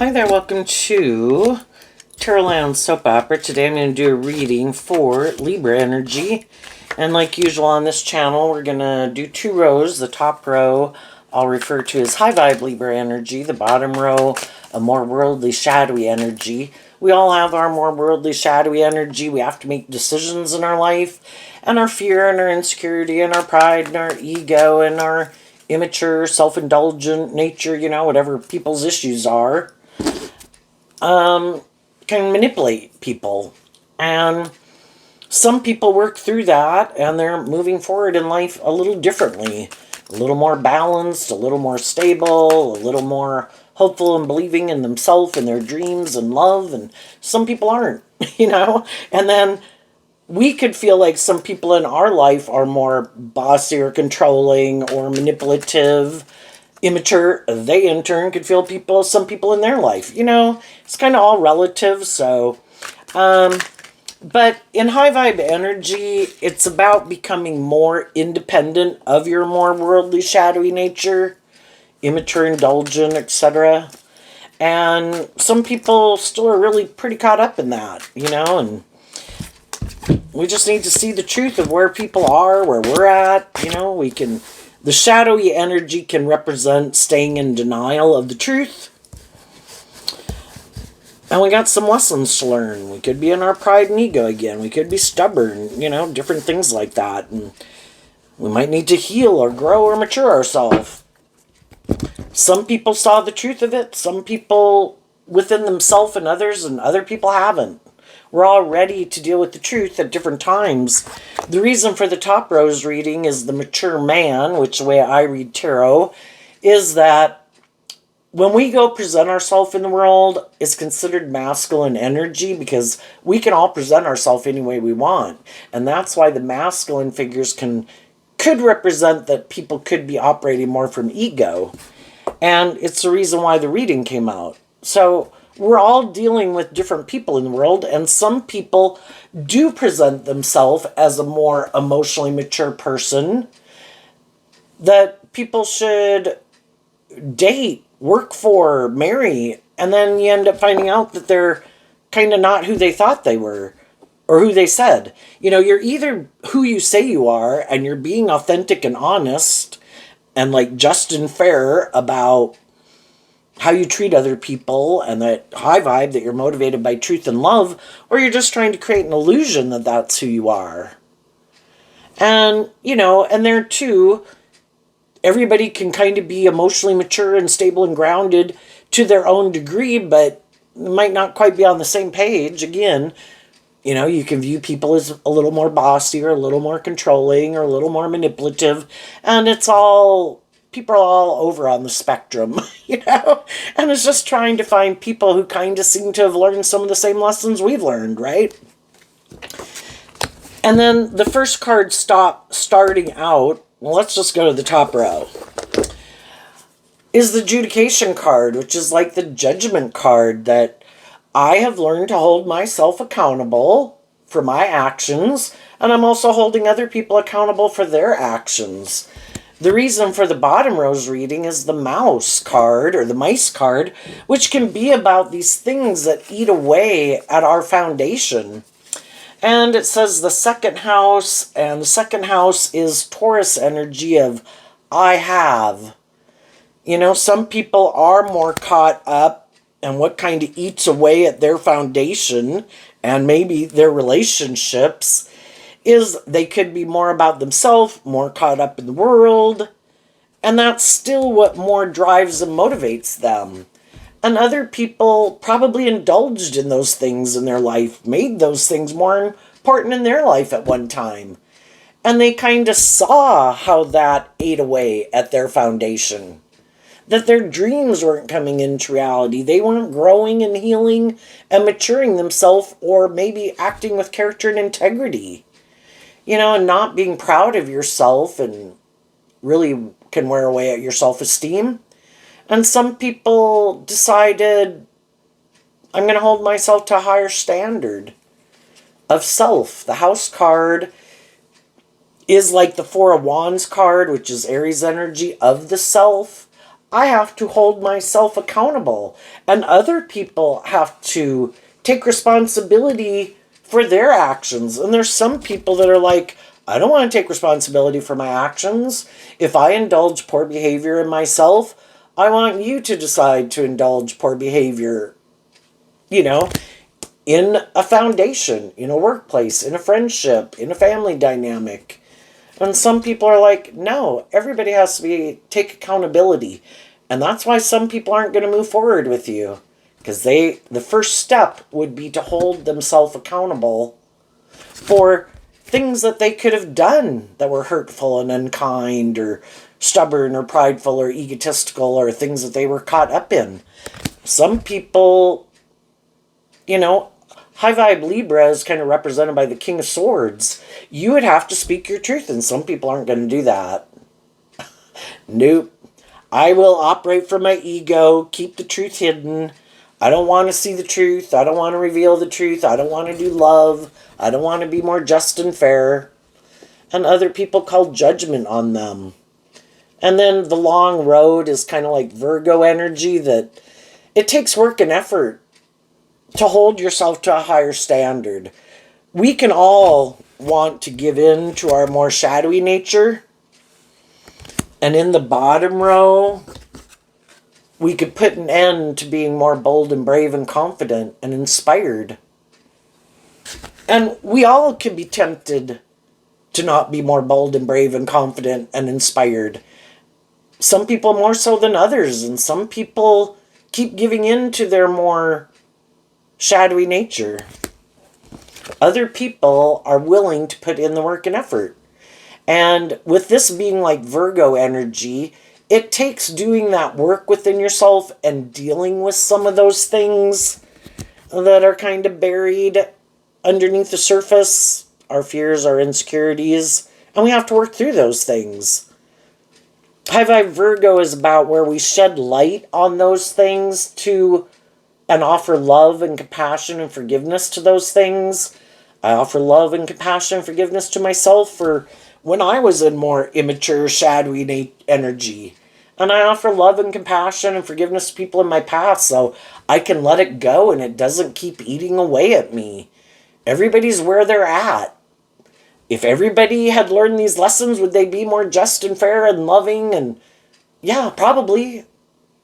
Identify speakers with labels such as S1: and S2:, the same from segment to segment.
S1: Hi there, welcome to Tarotland Soap Opera. Today I'm going to do a reading for Libra energy. And like usual on this channel, we're going to do two rows. The top row I'll refer to as high vibe Libra energy. The bottom row, a more worldly, shadowy energy. We all have our more worldly, shadowy energy. We have to make decisions in our life. And our fear and our insecurity and our pride and our ego and our immature, self-indulgent nature, you know, whatever people's issues are. Can manipulate people. And some people work through that and they're moving forward in life a little differently. A little more balanced, a little more stable, a little more hopeful and believing in themselves and their dreams and love. And some people aren't, you know? And then we could feel like some people in our life are more bossy or controlling or manipulative, immature. They in turn could feel some people in their life. You know, it's kind of all relative. So, but in high vibe energy, it's about becoming more independent of your more worldly, shadowy nature, immature, indulgent, etc. And some people still are really pretty caught up in that, you know, and we just need to see the truth of where people are, where we're at. You know, the shadowy energy can represent staying in denial of the truth. And we got some lessons to learn. We could be in our pride and ego again. We could be stubborn, you know, different things like that. And we might need to heal or grow or mature ourselves. Some people saw the truth of it. Some people within themselves and other people haven't. We're all ready to deal with the truth at different times. The reason for the top rose reading is the mature man, which the way I read tarot, is that when we go present ourselves in the world, it's considered masculine energy because we can all present ourselves any way we want. And that's why the masculine figures could represent that people could be operating more from ego. And it's the reason why the reading came out. So we're all dealing with different people in the world, and some people do present themselves as a more emotionally mature person that people should date, work for, marry, and then you end up finding out that they're kind of not who they thought they were or who they said. You know, you're either who you say you are and you're being authentic and honest and like just and fair about how you treat other people and that high vibe that you're motivated by truth and love, or you're just trying to create an illusion that that's who you are. And, you know, and there too, everybody can kind of be emotionally mature and stable and grounded to their own degree, but might not quite be on the same page. Again, you know, you can view people as a little more bossy or a little more controlling or a little more manipulative, and people are all over on the spectrum, you know? And it's just trying to find people who kind of seem to have learned some of the same lessons we've learned, right? And then the first card starting out, well, let's just go to the top row, is the Judication card, which is like the Judgment card, that I have learned to hold myself accountable for my actions, and I'm also holding other people accountable for their actions. The reason for the bottom rose reading is the Mouse card, or the Mice card, which can be about these things that eat away at our foundation. And it says the second house, and the second house is Taurus energy of I have. You know, some people are more caught up in what kind of eats away at their foundation and maybe their relationships. Is they could be more about themselves, more caught up in the world, and that's still what more drives and motivates them. And other people probably indulged in those things in their life, made those things more important in their life at one time. And they kind of saw how that ate away at their foundation. That their dreams weren't coming into reality. They weren't growing and healing and maturing themselves, or maybe acting with character and integrity. You know, and not being proud of yourself and really can wear away at your self-esteem. And some people decided, I'm going to hold myself to a higher standard of self. The House card is like the Four of Wands card, which is Aries energy of the self. I have to hold myself accountable, and other people have to take responsibility for their actions. And there's some people that are like, I don't want to take responsibility for my actions. If I indulge poor behavior in myself, I want you to decide to indulge poor behavior, you know, in a foundation, in a workplace, in a friendship, in a family dynamic. And some people are like, no, everybody has to take accountability. And that's why some people aren't going to move forward with you. Because the first step would be to hold themselves accountable for things that they could have done that were hurtful and unkind or stubborn or prideful or egotistical, or things that they were caught up in. Some people, high vibe Libra is kind of represented by the King of Swords. You would have to speak your truth, and some people aren't going to do that. Nope. I will operate from my ego, keep the truth hidden. I don't want to see the truth. I don't want to reveal the truth. I don't want to do love. I don't want to be more just and fair. And other people call judgment on them. And then the long road is kind of like Virgo energy, that it takes work and effort to hold yourself to a higher standard. We can all want to give in to our more shadowy nature. And in the bottom row, we could put an end to being more bold and brave and confident and inspired. And we all can be tempted to not be more bold and brave and confident and inspired. Some people more so than others, and some people keep giving in to their more shadowy nature. Other people are willing to put in the work and effort. And with this being like Virgo energy, it takes doing that work within yourself and dealing with some of those things that are kind of buried underneath the surface, our fears, our insecurities, and we have to work through those things. High Vibe Virgo is about where we shed light on those things and offer love and compassion and forgiveness to those things. I offer love and compassion and forgiveness to myself for when I was in more immature, shadowy energy. And I offer love and compassion and forgiveness to people in my past so I can let it go and it doesn't keep eating away at me. Everybody's where they're at. If everybody had learned these lessons, would they be more just and fair and loving? And yeah, probably.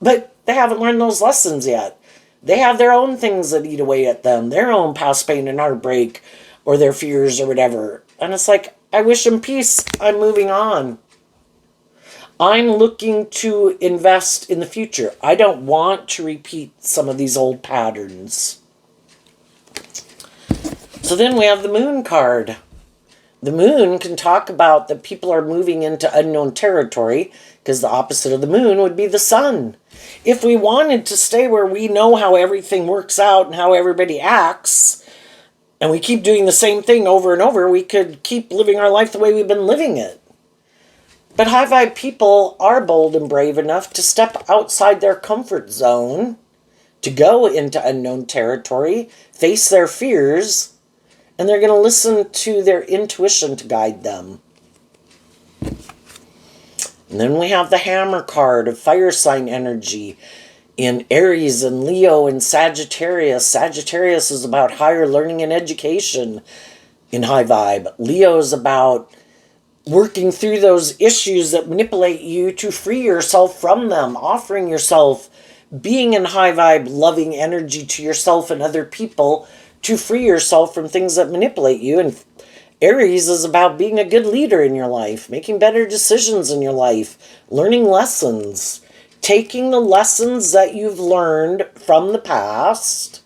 S1: But they haven't learned those lessons yet. They have their own things that eat away at them, their own past pain and heartbreak, or their fears or whatever. And it's like, I wish them peace. I'm moving on. I'm looking to invest in the future. I don't want to repeat some of these old patterns. So then we have the Moon card. The Moon can talk about that people are moving into unknown territory, because the opposite of the Moon would be the Sun. If we wanted to stay where we know how everything works out and how everybody acts, and we keep doing the same thing over and over, we could keep living our life the way we've been living it. But high vibe people are bold and brave enough to step outside their comfort zone, to go into unknown territory, face their fears, and they're going to listen to their intuition to guide them. And then we have the Hammer card of fire sign energy in Aries and Leo and Sagittarius. Sagittarius is about higher learning and education in high vibe. Leo is about working through those issues that manipulate you to free yourself from them, offering yourself, being in high vibe, loving energy to yourself and other people to free yourself from things that manipulate you. And Aries is about being a good leader in your life, making better decisions in your life, learning lessons, taking the lessons that you've learned from the past,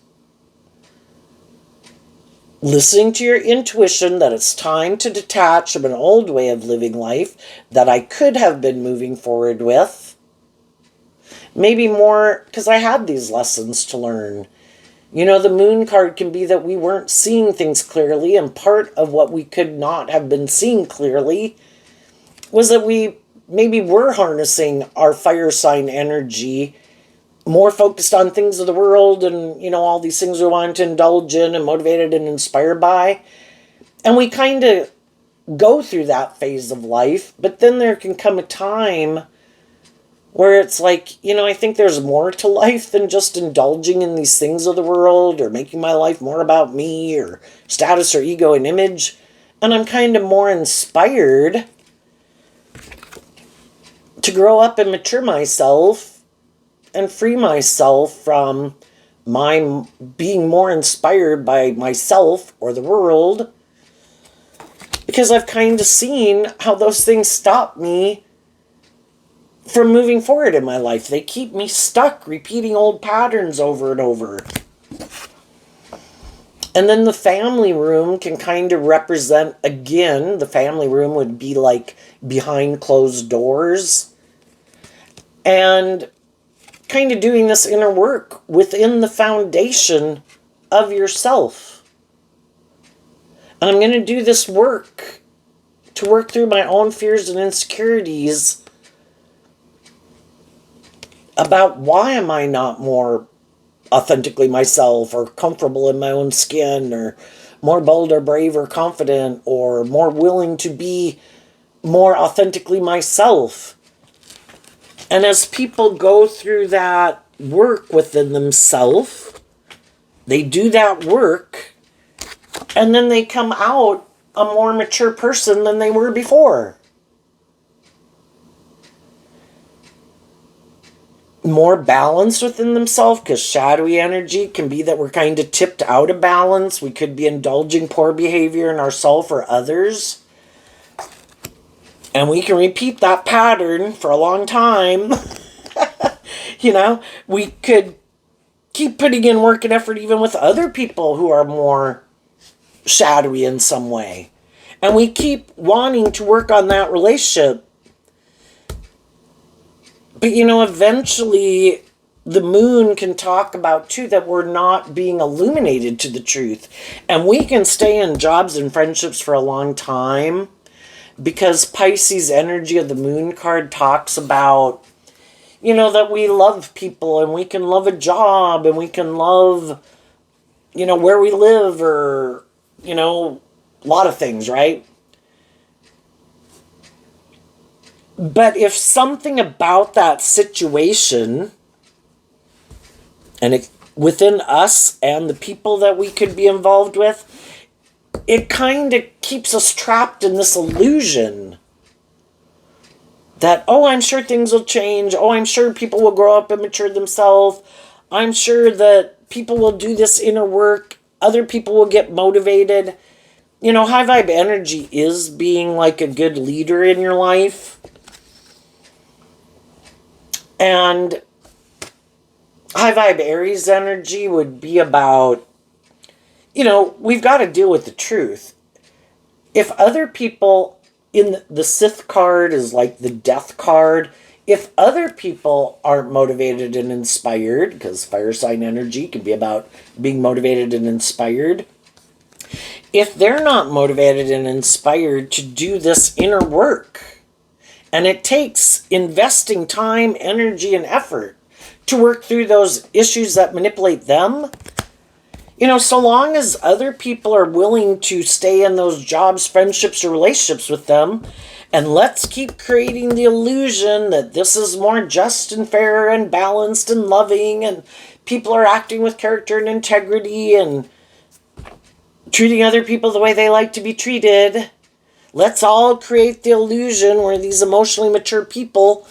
S1: listening to your intuition that it's time to detach from an old way of living life that I could have been moving forward with. Maybe more because I had these lessons to learn. The Moon card can be that we weren't seeing things clearly, and part of what we could not have been seeing clearly was that we maybe were harnessing our fire sign energy, more focused on things of the world and, all these things we wanted to indulge in and motivated and inspired by. And we kind of go through that phase of life, but then there can come a time where it's like, I think there's more to life than just indulging in these things of the world or making my life more about me or status or ego and image. And I'm kind of more inspired to grow up and mature myself and free myself from my being more inspired by myself or the world, because I've kind of seen how those things stop me from moving forward in my life. They keep me stuck repeating old patterns over and over. And then the family room can kind of represent, again, the family room would be like behind closed doors. And kind of doing this inner work within the foundation of yourself. And I'm going to do this work to work through my own fears and insecurities about why am I not more authentically myself or comfortable in my own skin or more bold or brave or confident or more willing to be more authentically myself. And as people go through that work within themselves, they do that work, and then they come out a more mature person than they were before. More balanced within themselves, because shadowy energy can be that we're kind of tipped out of balance. We could be indulging poor behavior in ourselves or others. And we can repeat that pattern for a long time. We could keep putting in work and effort even with other people who are more shadowy in some way. And we keep wanting to work on that relationship. But, eventually the moon can talk about, too, that we're not being illuminated to the truth. And we can stay in jobs and friendships for a long time, because Pisces energy of the moon card talks about, that we love people and we can love a job and we can love, where we live or, a lot of things, right? But if something about that situation and within us and the people that we could be involved with, it kind of keeps us trapped in this illusion that, I'm sure things will change. I'm sure people will grow up and mature themselves. I'm sure that people will do this inner work. Other people will get motivated. High vibe energy is being like a good leader in your life. And high vibe Aries energy would be about, we've got to deal with the truth. If other people, in the Sith card is like the death card, if other people aren't motivated and inspired, because fire sign energy can be about being motivated and inspired, if they're not motivated and inspired to do this inner work, and it takes investing time, energy, and effort to work through those issues that manipulate them, so long as other people are willing to stay in those jobs, friendships, or relationships with them, and let's keep creating the illusion that this is more just and fair and balanced and loving, and people are acting with character and integrity and treating other people the way they like to be treated. Let's all create the illusion where these emotionally mature people,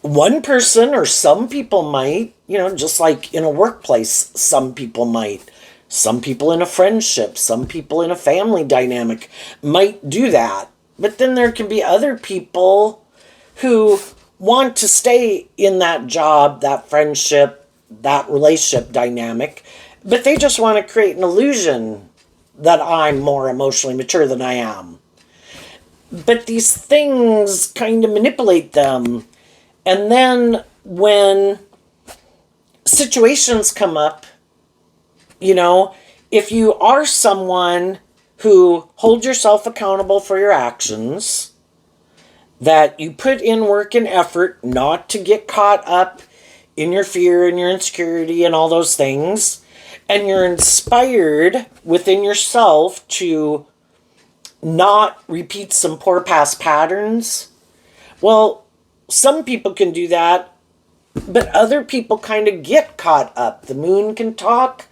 S1: one person or some people might, just like in a workplace, some people might. Some people in a friendship, some people in a family dynamic might do that. But then there can be other people who want to stay in that job, that friendship, that relationship dynamic, but they just want to create an illusion that I'm more emotionally mature than I am. But these things kind of manipulate them. And then when situations come up, if you are someone who holds yourself accountable for your actions, that you put in work and effort not to get caught up in your fear and your insecurity and all those things, and you're inspired within yourself to not repeat some poor past patterns, well, some people can do that, but other people kind of get caught up. The moon can talk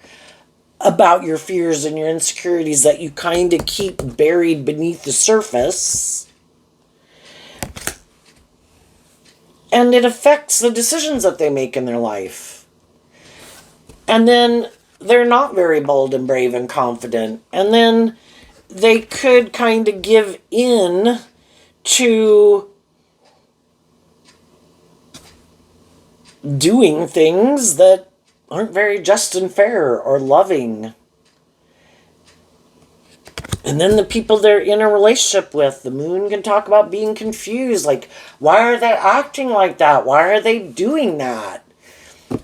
S1: about your fears and your insecurities that you kind of keep buried beneath the surface. And it affects the decisions that they make in their life. And then they're not very bold and brave and confident. And then they could kind of give in to doing things that aren't very just and fair or loving. And then the people they're in a relationship with, the moon can talk about being confused. Like, why are they acting like that? Why are they doing that?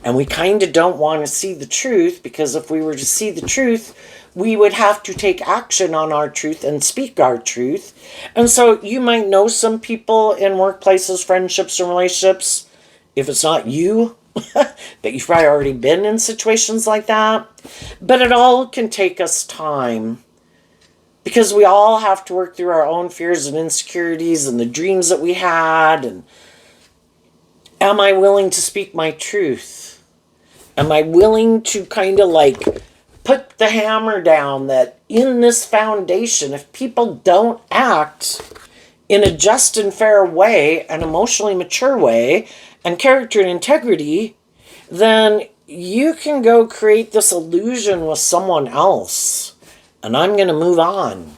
S1: And we kind of don't want to see the truth, because if we were to see the truth, we would have to take action on our truth and speak our truth. And so you might know some people in workplaces, friendships, and relationships, if it's not you, that you've probably already been in situations like that. But it all can take us time, because we all have to work through our own fears and insecurities and the dreams that we had. And am I willing to speak my truth? Am I willing to kind of like put the hammer down that in this foundation, if people don't act in a just and fair way, an emotionally mature way, and character and integrity, then you can go create this illusion with someone else, and I'm going to move on.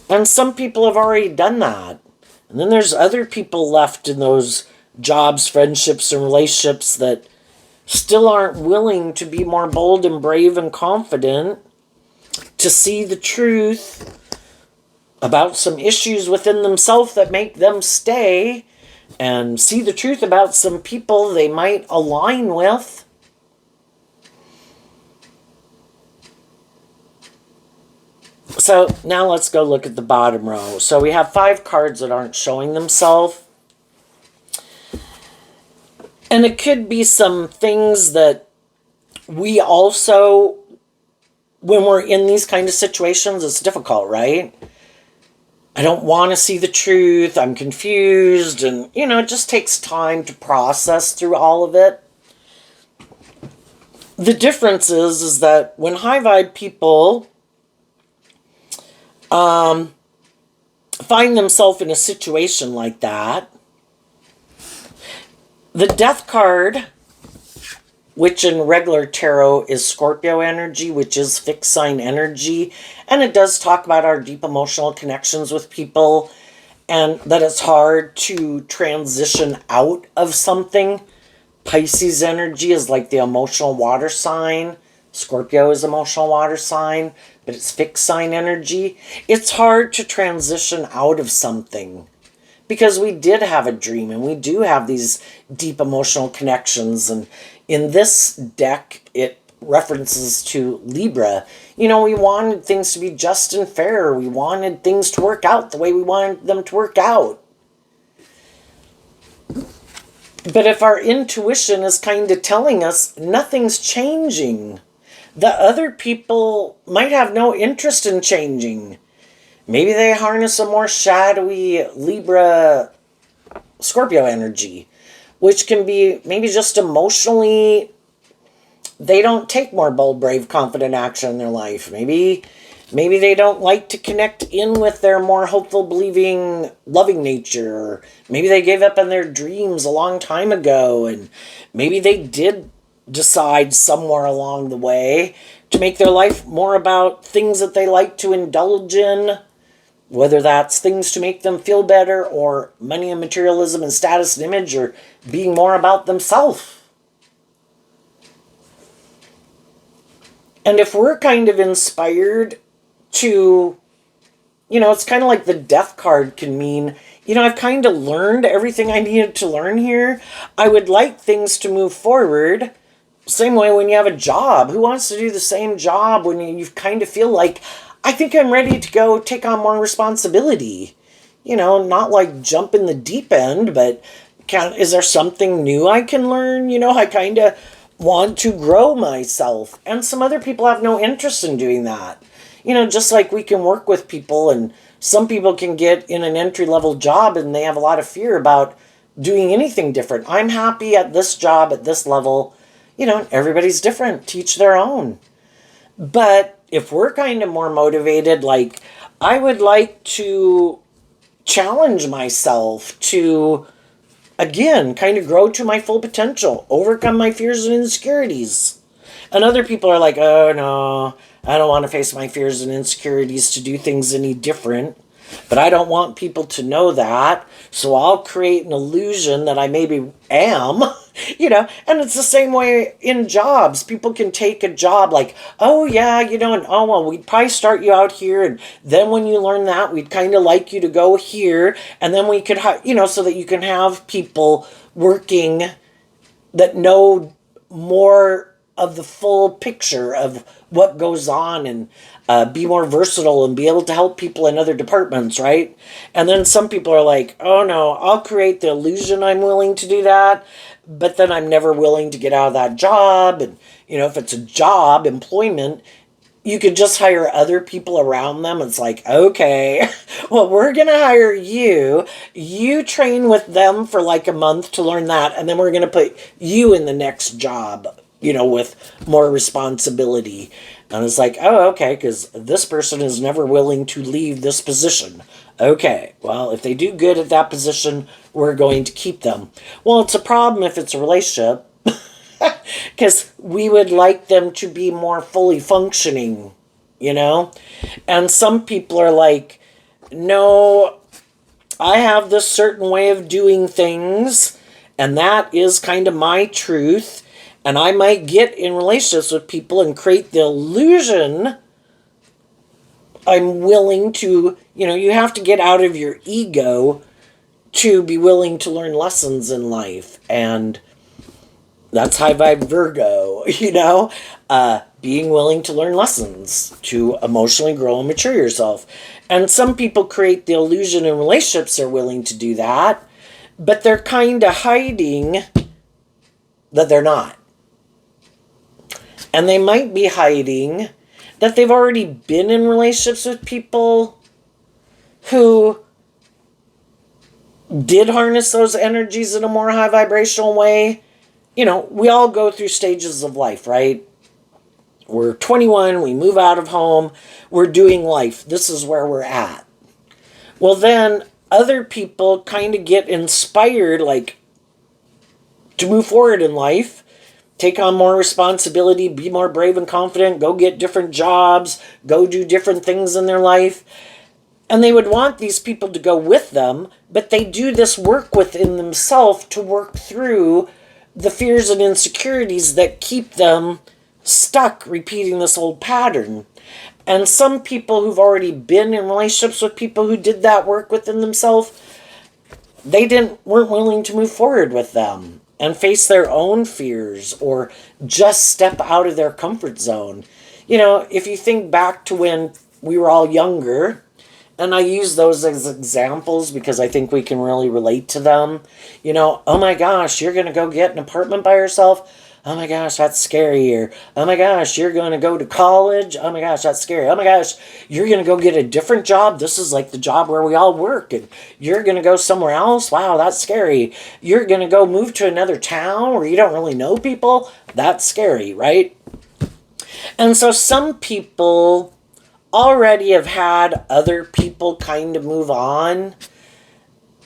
S1: And some people have already done that. And then there's other people left in those jobs, friendships, and relationships that still aren't willing to be more bold and brave and confident, to see the truth about some issues within themselves that make them stay, and see the truth about some people they might align with. So now let's go look at the bottom row. So we have 5 cards that aren't showing themselves. And it could be some things that we also, when we're in these kind of situations, it's difficult, right? I don't want to see the truth. I'm confused. And, it just takes time to process through all of it. The difference is that when high vibe people find themselves in a situation like that, the death card, which in regular tarot is Scorpio energy, which is fixed sign energy, and it does talk about our deep emotional connections with people, and that it's hard to transition out of something. Pisces energy is like the emotional water sign. Scorpio is emotional water sign, but it's fixed sign energy. It's hard to transition out of something, because we did have a dream and we do have these deep emotional connections. And in this deck, it references to Libra. We wanted things to be just and fair. We wanted things to work out the way we wanted them to work out. But if our intuition is kind of telling us nothing's changing, the other people might have no interest in changing. Maybe they harness a more shadowy Libra Scorpio energy, which can be maybe just emotionally, they don't take more bold, brave, confident action in their life. Maybe they don't like to connect in with their more hopeful, believing, loving nature. Or maybe they gave up on their dreams a long time ago, and maybe they did decide somewhere along the way to make their life more about things that they like to indulge in, whether that's things to make them feel better, or money and materialism and status and image, or being more about themselves. And if we're kind of inspired to, it's kind of like the death card can mean, I've kind of learned everything I needed to learn here. I would like things to move forward. Same way when you have a job. Who wants to do the same job when you kind of feel like, I think I'm ready to go take on more responsibility? Not like jump in the deep end, but is there something new I can learn? I kind of want to grow myself. And some other people have no interest in doing that. Just like we can work with people and Some people can get in an entry-level job and they have a lot of fear about doing anything different. I'm happy at this job at this level. Everybody's different. Teach their own. But if we're kind of more motivated, like, I would like to challenge myself to, again, kind of grow to my full potential, overcome my fears and insecurities. And other people are like, oh no, I don't want to face my fears and insecurities to do things any different. But I don't want people to know that. So I'll create an illusion that I maybe am, and it's the same way in jobs. People can take a job like, oh yeah, and oh well, we'd probably start you out here. And then when you learn that, we'd kind of like you to go here. And then we could, so that you can have people working that know more of the full picture of what goes on, and be more versatile and be able to help people in other departments, right? And then some people are like, oh no, I'll create the illusion I'm willing to do that, but then I'm never willing to get out of that job. And, if it's a job, employment, you could just hire other people around them. It's like, okay, well, we're going to hire you. You train with them for like a month to learn that, and then we're going to put you in the next job, with more responsibility. And it's like, oh, okay, because this person is never willing to leave this position. Okay, well, if they do good at that position, we're going to keep them. Well, it's a problem if it's a relationship, because we would like them to be more fully functioning, And some people are like, no, I have this certain way of doing things, and that is kind of my truth. And I might get in relationships with people and create the illusion I'm willing to, you have to get out of your ego to be willing to learn lessons in life. And that's high vibe Virgo, being willing to learn lessons to emotionally grow and mature yourself. And some people create the illusion in relationships they're willing to do that, but they're kind of hiding that they're not. And they might be hiding that they've already been in relationships with people who did harness those energies in a more high vibrational way. We all go through stages of life, right? We're 21, we move out of home, we're doing life. This is where we're at. Well, then other people kind of get inspired, like, to move forward in life. Take on more responsibility, be more brave and confident, go get different jobs, go do different things in their life. And they would want these people to go with them, but they do this work within themselves to work through the fears and insecurities that keep them stuck repeating this old pattern. And some people who've already been in relationships with people who did that work within themselves, they weren't willing to move forward with them and face their own fears or just step out of their comfort zone. If you think back to when we were all younger, and I use those as examples because I think we can really relate to them. Oh my gosh, you're going to go get an apartment by yourself? Oh my gosh, that's scary. Or, oh my gosh, you're going to go to college? Oh my gosh, that's scary. Oh my gosh, you're going to go get a different job? This is like the job where we all work. And you're going to go somewhere else? Wow, that's scary. You're going to go move to another town where you don't really know people? That's scary, right? And so some people already have had other people kind of move on.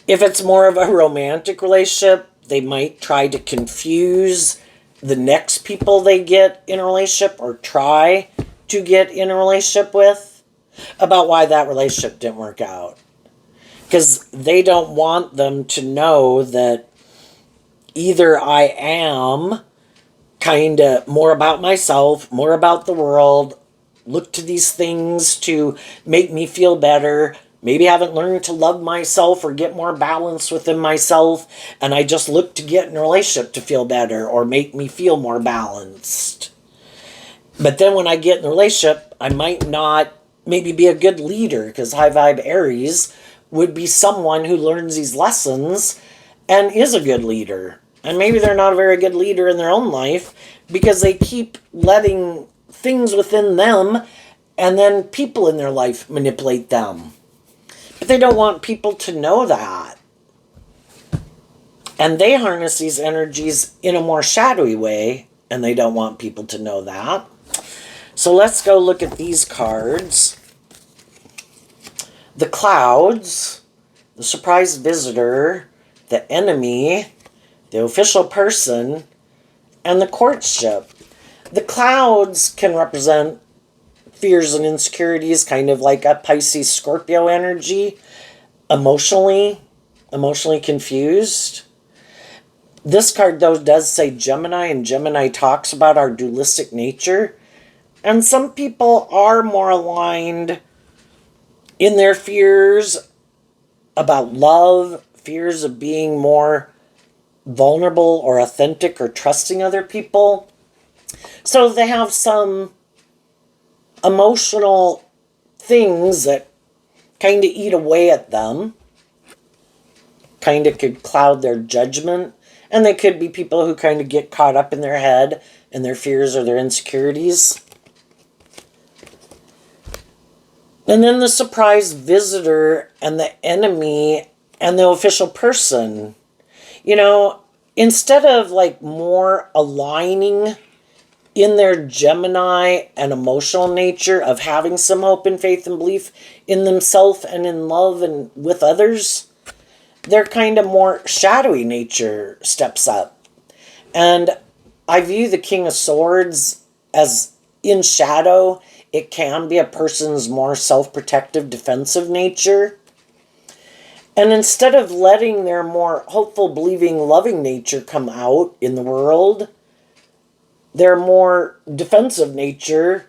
S1: If it's more of a romantic relationship, they might try to confuse the next people they get in a relationship or try to get in a relationship with about why that relationship didn't work out. Because they don't want them to know that either I am kind of more about myself, more about the world, look to these things to make me feel better, maybe haven't learned to love myself or get more balance within myself, and I just look to get in a relationship to feel better or make me feel more balanced. But then when I get in a relationship, I might not maybe be a good leader, because high vibe Aries would be someone who learns these lessons and is a good leader. And maybe they're not a very good leader in their own life because they keep letting things within them and then people in their life manipulate them. But they don't want people to know that. And they harness these energies in a more shadowy way, and they don't want people to know that. So let's go look at these cards. The clouds, the surprise visitor, the enemy, the official person, and the courtship. The clouds can represent fears and insecurities, kind of like a Pisces Scorpio energy, emotionally confused. This card, though, does say Gemini, and Gemini talks about our dualistic nature. And some people are more aligned in their fears about love, fears of being more vulnerable or authentic or trusting other people. So they have some emotional things that kind of eat away at them, kind of could cloud their judgment. And they could be people who kind of get caught up in their head and their fears or their insecurities. And then the surprise visitor and the enemy and the official person. You know, instead of like more aligning in their Gemini and emotional nature of having some hope and faith and belief in themselves and in love and with others, their kind of more shadowy nature steps up. And I view the King of Swords as in shadow. It can be a person's more self-protective, defensive nature. And instead of letting their more hopeful, believing, loving nature come out in the world, their more defensive nature,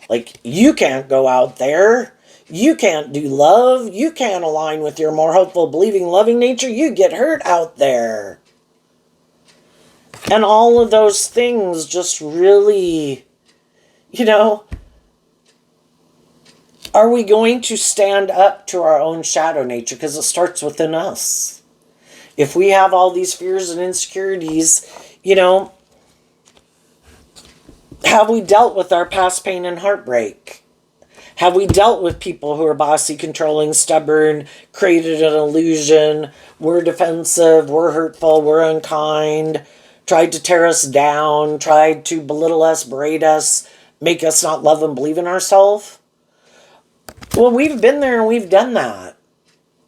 S1: like, you can't go out there, you can't do love, you can't align with your more hopeful, believing, loving nature, you get hurt out there. And all of those things just really, you know, are we going to stand up to our own shadow nature? Because it starts within us. If we have all these fears and insecurities, you know, have we dealt with our past pain and heartbreak? Have we dealt with people who are bossy, controlling, stubborn, created an illusion, were defensive, were hurtful, were unkind, tried to tear us down, tried to belittle us, berate us, make us not love and believe in ourselves? Well, we've been there and we've done that.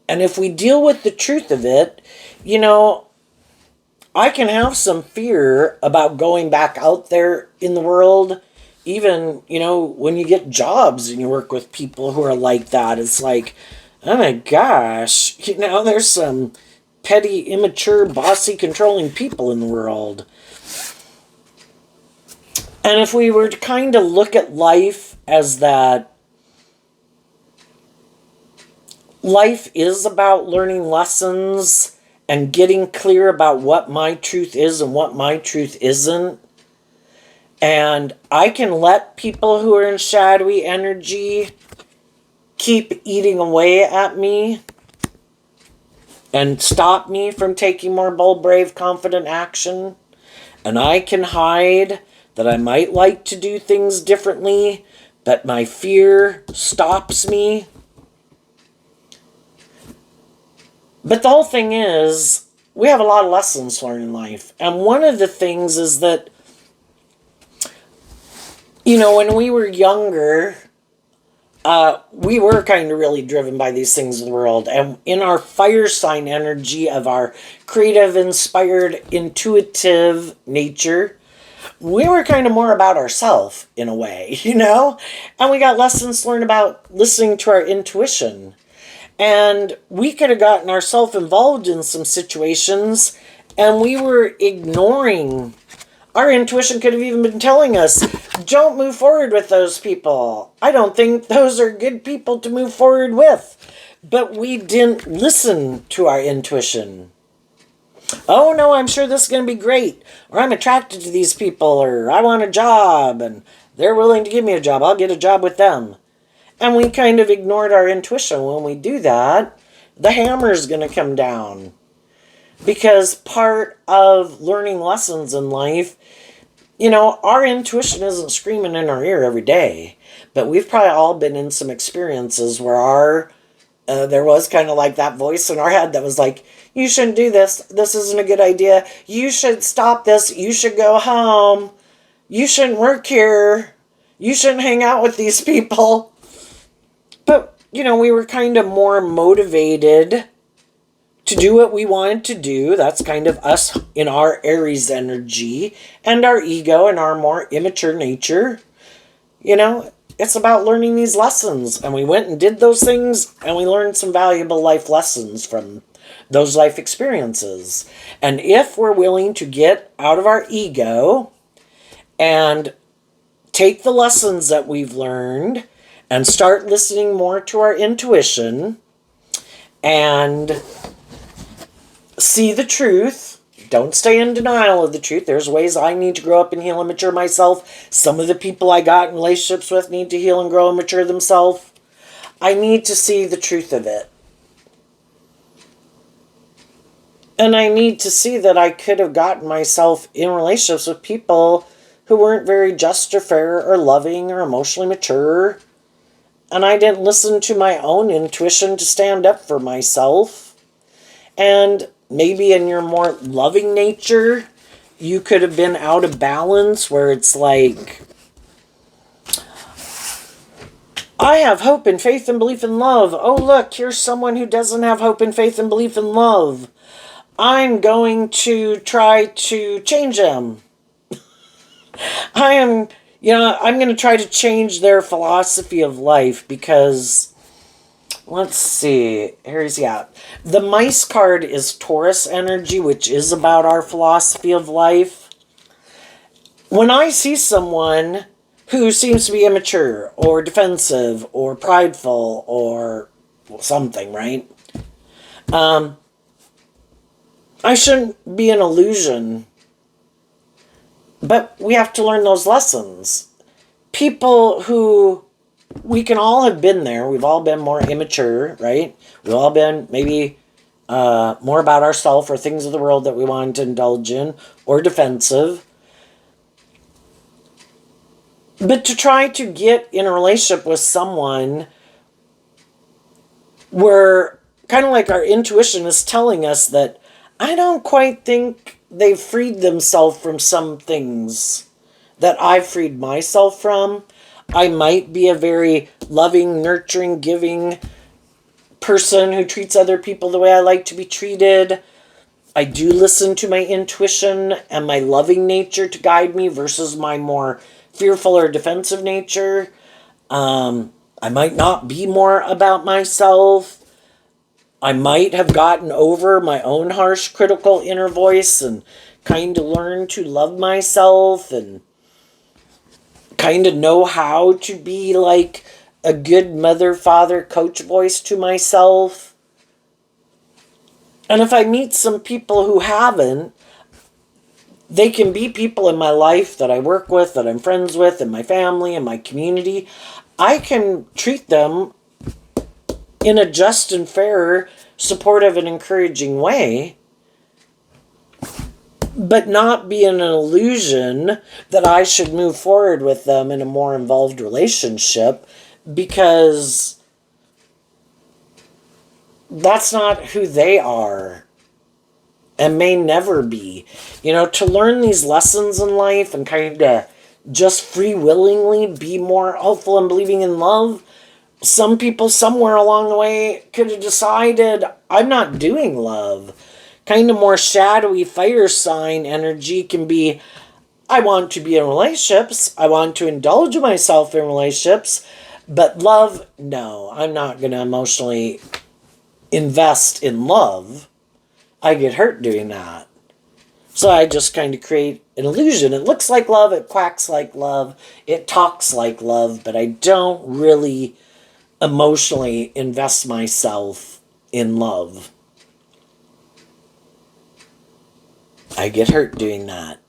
S1: And if we deal with the truth of it, you know, I can have some fear about going back out there in the world. Even, you know, when you get jobs and you work with people who are like that, it's like, oh my gosh, you know, there's some petty, immature, bossy, controlling people in the world. And if we were to kind of look at life as that, life is about learning lessons and getting clear about what my truth is and what my truth isn't. And I can let people who are in shadowy energy keep eating away at me and stop me from taking more bold, brave, confident action. And I can hide that I might like to do things differently, but my fear stops me. But the whole thing is, we have a lot of lessons to learn in life. And one of the things is that, you know, when we were younger, we were kind of really driven by these things of the world. And in our fire sign energy of our creative, inspired, intuitive nature, we were kind of more about ourselves in a way, you know? And we got lessons to learn about listening to our intuition. And we could have gotten ourselves involved in some situations and we were ignoring. Our intuition could have even been telling us, don't move forward with those people. I don't think those are good people to move forward with. But we didn't listen to our intuition. Oh no, I'm sure this is going to be great. Or I'm attracted to these people. Or I want a job and they're willing to give me a job. I'll get a job with them. And we kind of ignored our intuition. When we do that, the hammer's going to come down. Because part of learning lessons in life, you know, our intuition isn't screaming in our ear every day. But we've probably all been in some experiences where our There was kind of like that voice in our head that was like, you shouldn't do this. This isn't a good idea. You should stop this. You should go home. You shouldn't work here. You shouldn't hang out with these people. But, we were kind of more motivated to do what we wanted to do. That's kind of us in our Aries energy and our ego and our more immature nature. It's about learning these lessons. And we went and did those things, and we learned some valuable life lessons from those life experiences. And if we're willing to get out of our ego and take the lessons that we've learned and start listening more to our intuition and see the truth. Don't stay in denial of the truth. There's ways I need to grow up and heal and mature myself. Some of the people I got in relationships with need to heal and grow and mature themselves. I need to see the truth of it. And I need to see that I could have gotten myself in relationships with people who weren't very just or fair or loving or emotionally mature. And I didn't listen to my own intuition to stand up for myself. And maybe in your more loving nature, you could have been out of balance where it's like, I have hope and faith and belief in love. Oh, look, here's someone who doesn't have hope and faith and belief in love. I'm going to try to change them. I'm going to try to change their philosophy of life because, let's see, here's, the mice card is Taurus energy, which is about our philosophy of life. When I see someone who seems to be immature or defensive or prideful or something, right? I shouldn't be an illusion. But we have to learn those lessons. People who, we can all have been there. We've all been more immature, right? We've all been maybe more about ourselves or things of the world that we want to indulge in, or defensive. But to try to get in a relationship with someone where kind of like our intuition is telling us that I don't quite think they've freed themselves from some things that I've freed myself from. I might be a very loving, nurturing, giving person who treats other people the way I like to be treated. I do listen to my intuition and my loving nature to guide me versus my more fearful or defensive nature. I might not be more about myself. I might have gotten over my own harsh, critical inner voice and kind of learned to love myself and kind of know how to be like a good mother, father, coach voice to myself. And if I meet some people who haven't, they can be people in my life that I work with, that I'm friends with, in my family, in my community. I can treat them in a just and fair, supportive and encouraging way, but not be in an illusion that I should move forward with them in a more involved relationship, because that's not who they are and may never be. To learn these lessons in life and kind of just free willingly be more hopeful and believing in love. Some people somewhere along the way could have decided, I'm not doing love. Kind of more shadowy fire sign energy can be, I want to be in relationships. I want to indulge myself in relationships. But love, no, I'm not going to emotionally invest in love. I get hurt doing that. So I just kind of create an illusion. It looks like love. It quacks like love. It talks like love. But I don't really emotionally invest myself in love. I get hurt doing that.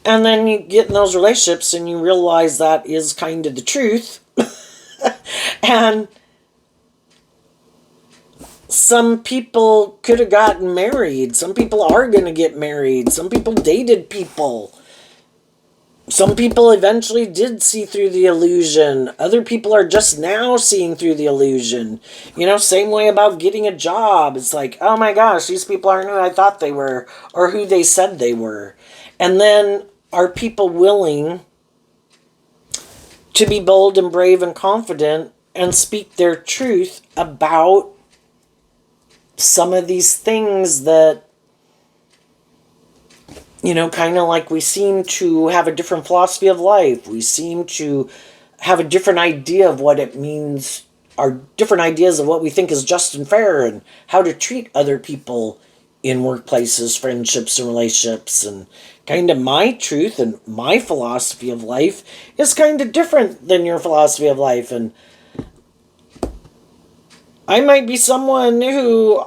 S1: And then you get in those relationships and you realize that is kind of the truth. And some people could have gotten married. Some people are going to get married. Some people dated people. Some people eventually did see through the illusion. Other people are just now seeing through the illusion. You know, same way about getting a job. It's like, oh my gosh, these people aren't who I thought they were or who they said they were. And then are people willing to be bold and brave and confident and speak their truth about some of these things that, you know, kind of like we seem to have a different philosophy of life. We seem to have a different idea of what it means, our different ideas of what we think is just and fair and how to treat other people in workplaces, friendships, and relationships. And kind of my truth and my philosophy of life is kind of different than your philosophy of life. And I might be someone who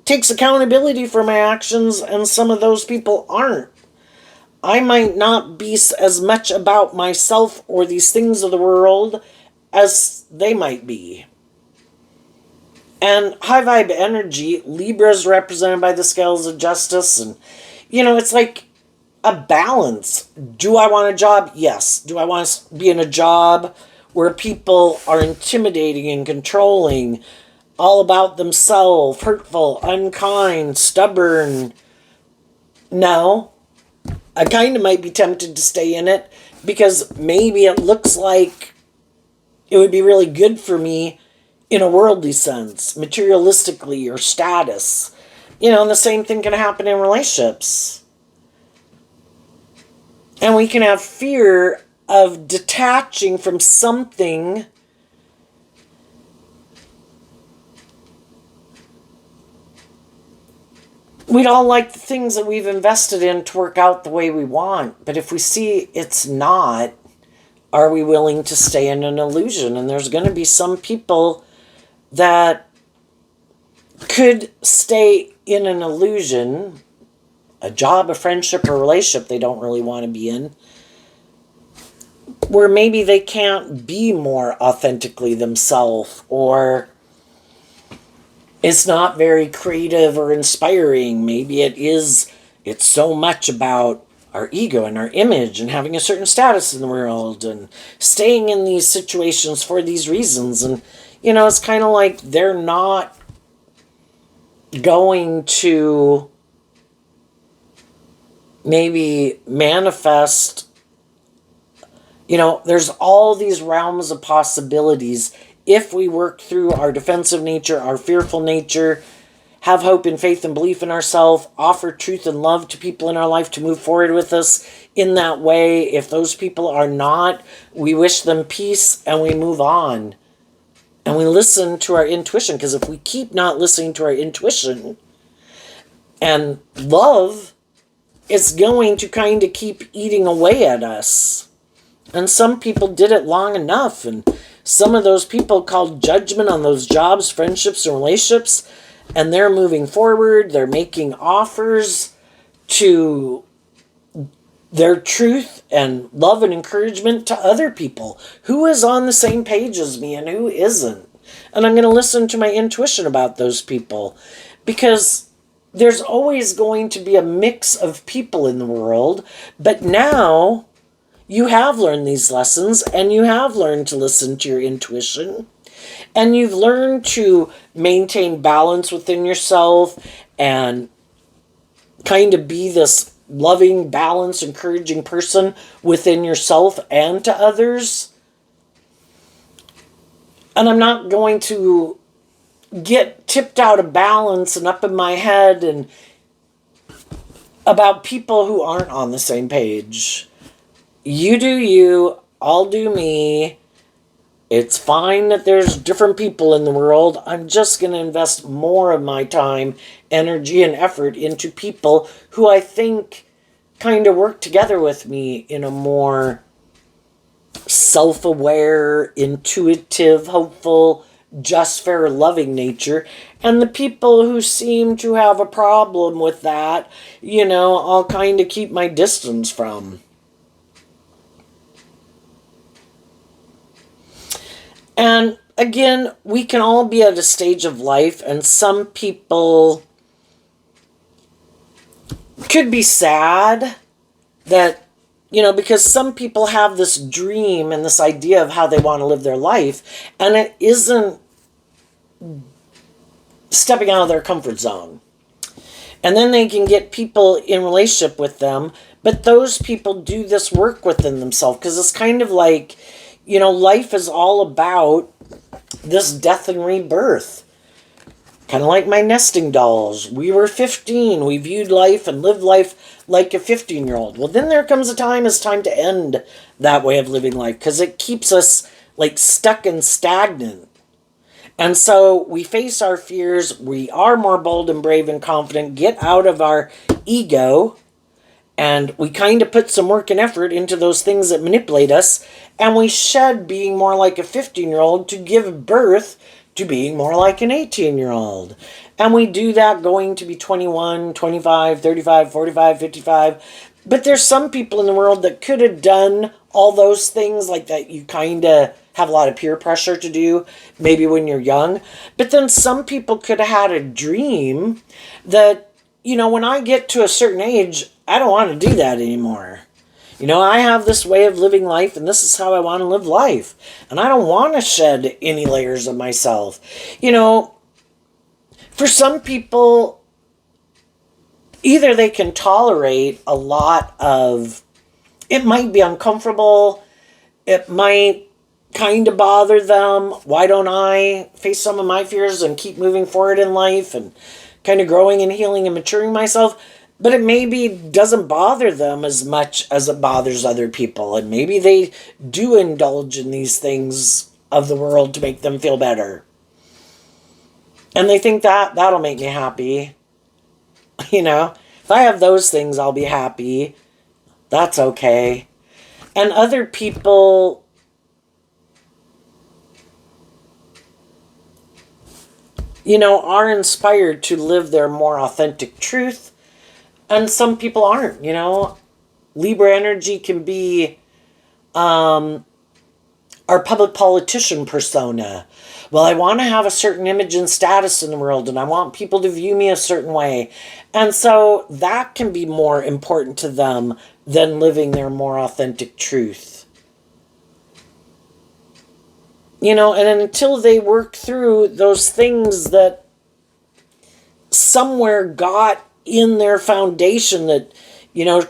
S1: takes accountability for my actions, and some of those people aren't. I might not be as much about myself or these things of the world as they might be. And high vibe energy, Libra is represented by the scales of justice, and you know, it's like a balance. Do I want a job? Yes. Do I want to be in a job where people are intimidating and controlling, all about themselves, hurtful, unkind, stubborn? No. I kind of might be tempted to stay in it because maybe it looks like it would be really good for me in a worldly sense, materialistically, or status. You know, and the same thing can happen in relationships. And we can have fear of detaching from something we'd all like the things that we've invested in to work out the way we want. But if we see it's not, are we willing to stay in an illusion? And there's going to be some people that could stay in an illusion, a job, a friendship, or a relationship they don't really want to be in, where maybe they can't be more authentically themselves, or it's not very creative or inspiring. Maybe it's so much about our ego and our image and having a certain status in the world and staying in these situations for these reasons. And, you know, it's kind of like they're not going to maybe manifest. You know, there's all these realms of possibilities if we work through our defensive nature, our fearful nature, have hope and faith and belief in ourselves, offer truth and love to people in our life to move forward with us in that way. If those people are not, we wish them peace and we move on. And we listen to our intuition, because if we keep not listening to our intuition and love, it's going to kind of keep eating away at us. And some people did it long enough, and some of those people called judgment on those jobs, friendships, and relationships, and they're moving forward. They're making offers to their truth and love and encouragement to other people. Who is on the same page as me and who isn't? And I'm going to listen to my intuition about those people, because there's always going to be a mix of people in the world. But now you have learned these lessons, and you have learned to listen to your intuition, and you've learned to maintain balance within yourself and kind of be this loving, balanced, encouraging person within yourself and to others. And I'm not going to get tipped out of balance and up in my head and about people who aren't on the same page. You do you, I'll do me. It's fine that there's different people in the world. I'm just going to invest more of my time, energy, and effort into people who I think kind of work together with me in a more self-aware, intuitive, hopeful, just, fair, loving nature. And the people who seem to have a problem with that, you know, I'll kind of keep my distance from. And again, we can all be at a stage of life, and some people could be sad that Because some people have this dream and this idea of how they want to live their life, and it isn't stepping out of their comfort zone. And then they can get people in relationship with them, but those people do this work within themselves, because it's kind of like, life is all about this death and rebirth. Kind of like my nesting dolls. We were 15. We viewed life and lived life like a 15-year-old. Well, then there comes a time, it's time to end that way of living life, because it keeps us like stuck and stagnant. And so we face our fears. We are more bold and brave and confident, get out of our ego, and we kind of put some work and effort into those things that manipulate us, and we shed being more like a 15-year-old to give birth to being more like an 18-year-old. And we do that going to be 21, 25, 35, 45, 55. But there's some people in the world that could have done all those things like that you kind of have a lot of peer pressure to do, maybe when you're young. But then some people could have had a dream that, when I get to a certain age, I don't want to do that anymore. I have this way of living life, and this is how I want to live life. And I don't want to shed any layers of myself. For some people, either they can tolerate a lot of, it might be uncomfortable, it might kind of bother them. Why don't I face some of my fears and keep moving forward in life and kind of growing and healing and maturing myself? But it maybe doesn't bother them as much as it bothers other people. And maybe they do indulge in these things of the world to make them feel better. And they think that'll make me happy. If I have those things, I'll be happy. That's okay. And other people, are inspired to live their more authentic truth. And some people aren't, Libra energy can be our public politician persona. Well, I want to have a certain image and status in the world, and I want people to view me a certain way. And so that can be more important to them than living their more authentic truth. And until they work through those things that somewhere got in their foundation, that,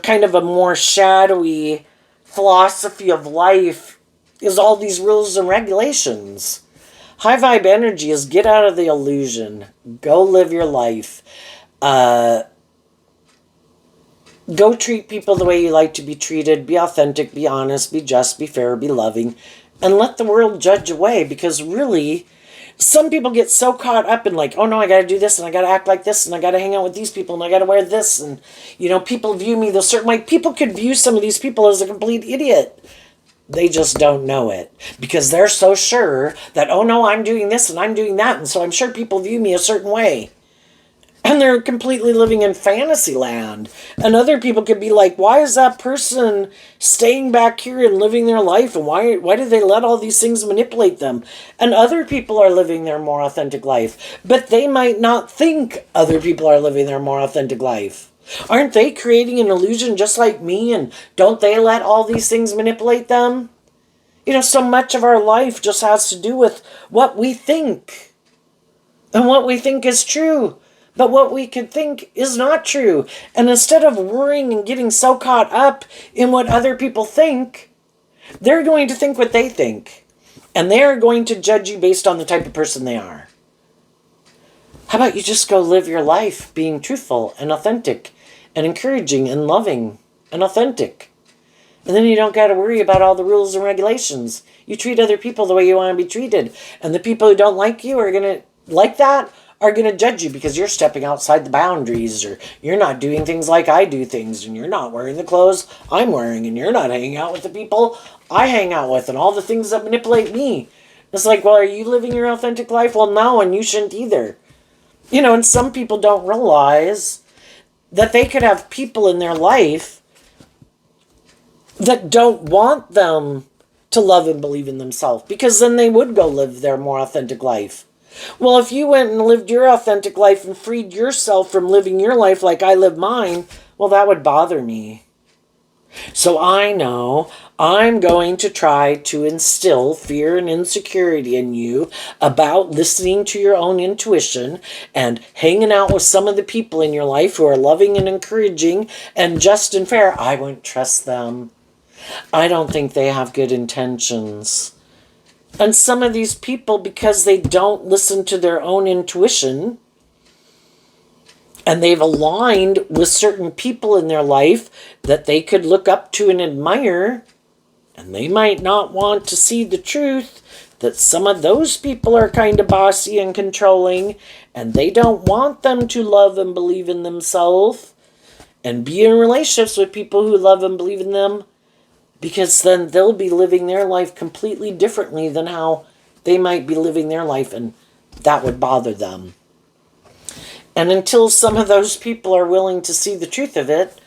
S1: kind of a more shadowy philosophy of life is all these rules and regulations. High vibe energy is get out of the illusion. Go live your life. Go treat people the way you like to be treated. Be authentic, be honest, be just, be fair, be loving. And let the world judge away, because really, some people get so caught up in like, oh no, I got to do this, and I got to act like this, and I got to hang out with these people, and I got to wear this, and, people view me the certain way. People could view some of these people as a complete idiot. They just don't know it, because they're so sure that, oh no, I'm doing this and I'm doing that, and so I'm sure people view me a certain way. And they're completely living in fantasy land. And other people could be like, why is that person staying back here and living their life? And why do they let all these things manipulate them? And other people are living their more authentic life. But they might not think other people are living their more authentic life. Aren't they creating an illusion just like me? And don't they let all these things manipulate them? So much of our life just has to do with what we think. And what we think is true. But what we could think is not true. And instead of worrying and getting so caught up in what other people think, they're going to think what they think. And they're going to judge you based on the type of person they are. How about you just go live your life being truthful and authentic and encouraging and loving and authentic? And then you don't got to worry about all the rules and regulations. You treat other people the way you want to be treated. And the people who don't like you are going to like that, are going to judge you because you're stepping outside the boundaries, or you're not doing things like I do things, and you're not wearing the clothes I'm wearing, and you're not hanging out with the people I hang out with, and all the things that manipulate me. It's like, well, are you living your authentic life? Well, no, and you shouldn't either. And some people don't realize that they could have people in their life that don't want them to love and believe in themselves, because then they would go live their more authentic life. Well, if you went and lived your authentic life and freed yourself from living your life like I live mine, well, that would bother me. So I know I'm going to try to instill fear and insecurity in you about listening to your own intuition and hanging out with some of the people in your life who are loving and encouraging and just and fair. I wouldn't trust them. I don't think they have good intentions. And some of these people, because they don't listen to their own intuition, and they've aligned with certain people in their life that they could look up to and admire, and they might not want to see the truth that some of those people are kind of bossy and controlling, and they don't want them to love and believe in themselves and be in relationships with people who love and believe in them, because then they'll be living their life completely differently than how they might be living their life, and that would bother them. And until some of those people are willing to see the truth of it,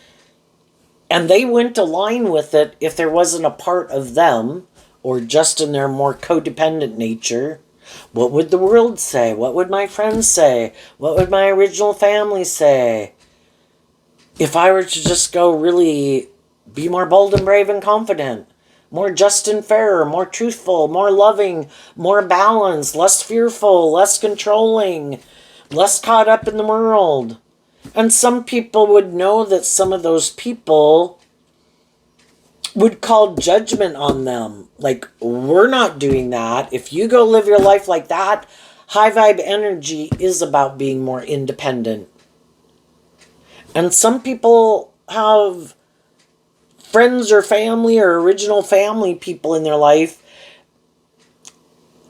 S1: and they wouldn't align with it if there wasn't a part of them, or just in their more codependent nature, what would the world say? What would my friends say? What would my original family say? If I were to just go really be more bold and brave and confident, more just and fair, more truthful, more loving, more balanced, less fearful, less controlling, less caught up in the world. And some people would know that some of those people would call judgment on them. Like, we're not doing that. If you go live your life like that, high vibe energy is about being more independent. And some people have friends or family or original family people in their life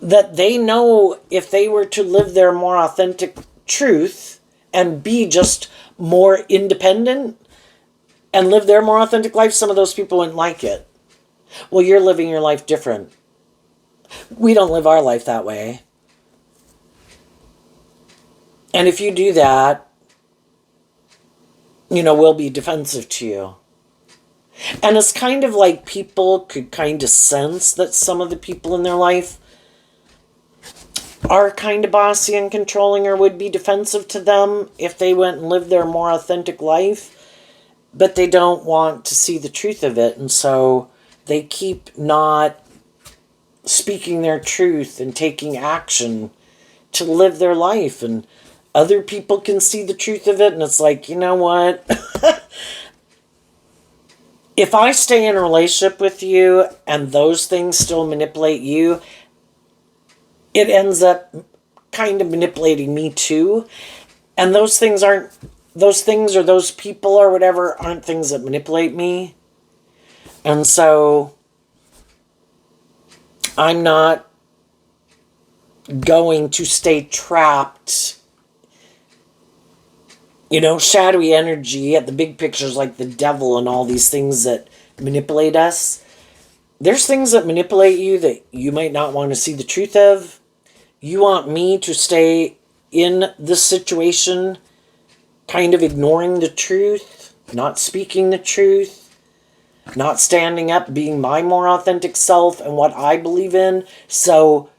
S1: that they know if they were to live their more authentic truth and be just more independent and live their more authentic life, some of those people wouldn't like it. Well, you're living your life different. We don't live our life that way. And if you do that, we'll be defensive to you. And it's kind of like people could kind of sense that some of the people in their life are kind of bossy and controlling or would be defensive to them if they went and lived their more authentic life, but they don't want to see the truth of it, and so they keep not speaking their truth and taking action to live their life, and other people can see the truth of it, and it's like, you know what? If I stay in a relationship with you and those things still manipulate you, it ends up kind of manipulating me too. And those things or those people or whatever aren't things that manipulate me. And so I'm not going to stay trapped. Shadowy energy at the big pictures, like the devil and all these things that manipulate us. There's things that manipulate you that you might not want to see the truth of. You want me to stay in this situation, kind of ignoring the truth, not speaking the truth, not standing up, being my more authentic self and what I believe in. So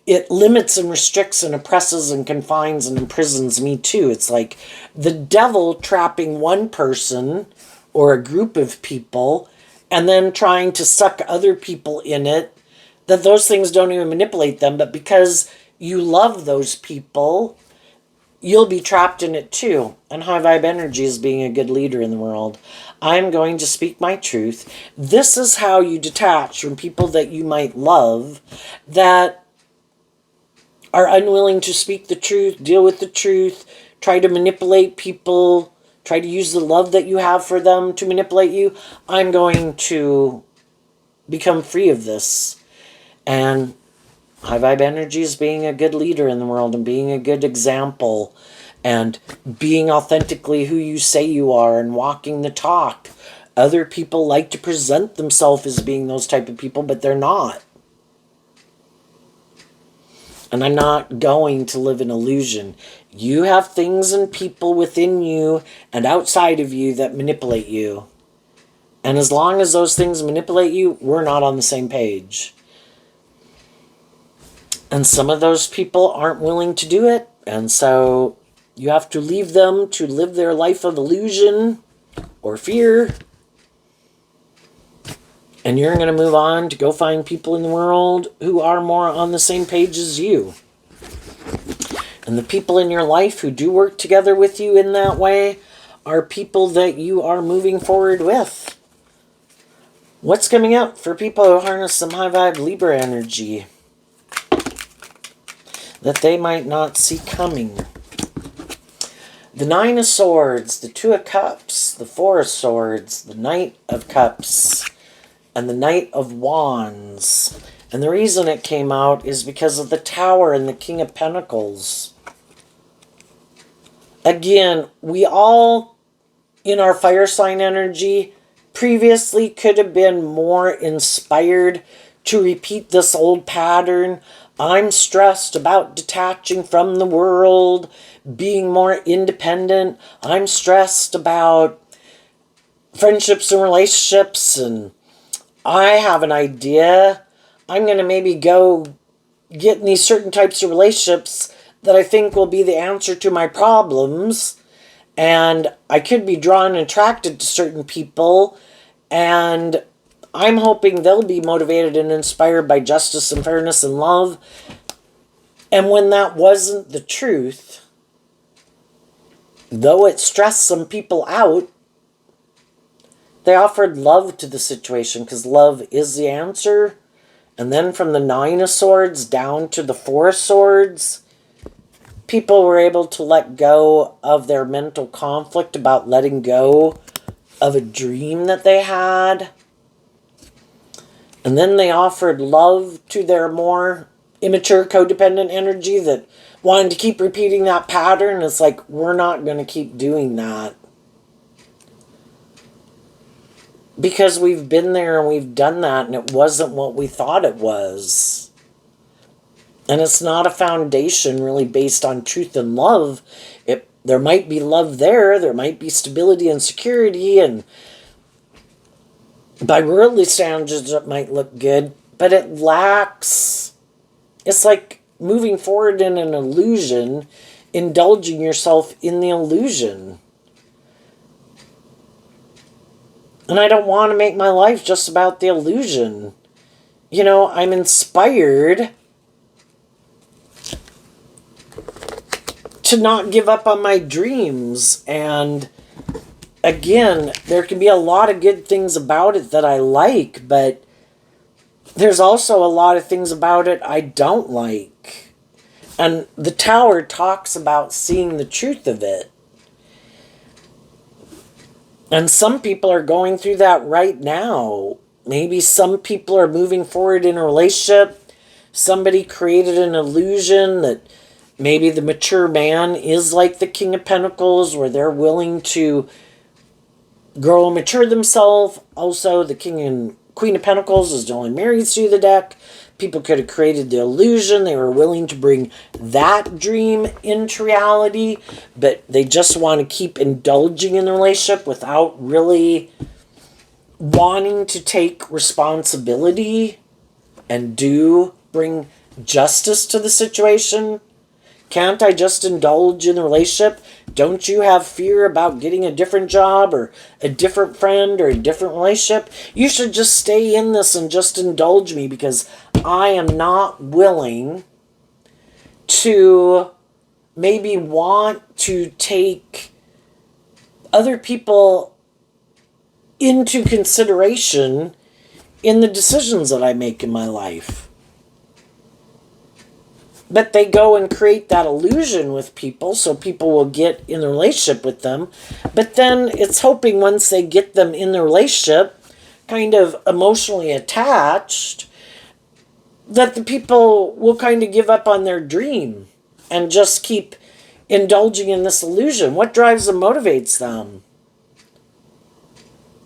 S1: it limits and restricts and oppresses and confines and imprisons me too. It's like the devil trapping one person or a group of people and then trying to suck other people in it, that those things don't even manipulate them, but because you love those people, you'll be trapped in it too. And high vibe energy is being a good leader in the world. I'm going to speak my truth. This is how you detach from people that you might love that are unwilling to speak the truth, deal with the truth, try to manipulate people, try to use the love that you have for them to manipulate you. I'm going to become free of this. And high vibe energy is being a good leader in the world and being a good example and being authentically who you say you are and walking the talk. Other people like to present themselves as being those type of people, but they're not. And I'm not going to live an illusion. You have things and people within you and outside of you that manipulate you. And as long as those things manipulate you, we're not on the same page. And some of those people aren't willing to do it. And so you have to leave them to live their life of illusion or fear. And you're going to move on to go find people in the world who are more on the same page as you. And the people in your life who do work together with you in that way are people that you are moving forward with. What's coming up for people who harness some high vibe Libra energy that they might not see coming? The Nine of Swords, the Two of Cups, the Four of Swords, the Knight of Cups, and the Knight of Wands. And the reason it came out is because of the Tower and the King of Pentacles. Again, we all, in our fire sign energy, previously could have been more inspired to repeat this old pattern. I'm stressed about detaching from the world, being more independent. I'm stressed about friendships and relationships, and I have an idea. I'm going to maybe go get in these certain types of relationships that I think will be the answer to my problems. And I could be drawn and attracted to certain people, and I'm hoping they'll be motivated and inspired by justice and fairness and love. And when that wasn't the truth, though it stressed some people out, they offered love to the situation because love is the answer. And then from the Nine of Swords down to the Four of Swords, people were able to let go of their mental conflict about letting go of a dream that they had. And then they offered love to their more immature codependent energy that wanted to keep repeating that pattern. It's like, we're not going to keep doing that. Because we've been there and we've done that, and it wasn't what we thought it was. And it's not a foundation really based on truth and love. There might be love there might be stability and security, and by worldly standards it might look good, but it lacks. It's like moving forward in an illusion, indulging yourself in the illusion. And I don't want to make my life just about the illusion. You know, I'm inspired to not give up on my dreams. And again, there can be a lot of good things about it that I like, but there's also a lot of things about it I don't like. And the Tower talks about seeing the truth of it. And some people are going through that right now. Maybe some people are moving forward in a relationship. Somebody created an illusion that maybe the mature man is like the King of Pentacles, where they're willing to grow and mature themselves. Also, the King and Queen of Pentacles is only married through the deck. People could have created the illusion. They were willing to bring that dream into reality, but they just want to keep indulging in the relationship without really wanting to take responsibility and bring justice to the situation. Can't I just indulge in the relationship? Don't you have fear about getting a different job or a different friend or a different relationship? You should just stay in this and just indulge me because I am not willing to maybe want to take other people into consideration in the decisions that I make in my life. But they go and create that illusion with people so people will get in the relationship with them. But then it's hoping once they get them in the relationship, kind of emotionally attached, that the people will kind of give up on their dream and just keep indulging in this illusion. What drives them, motivates them?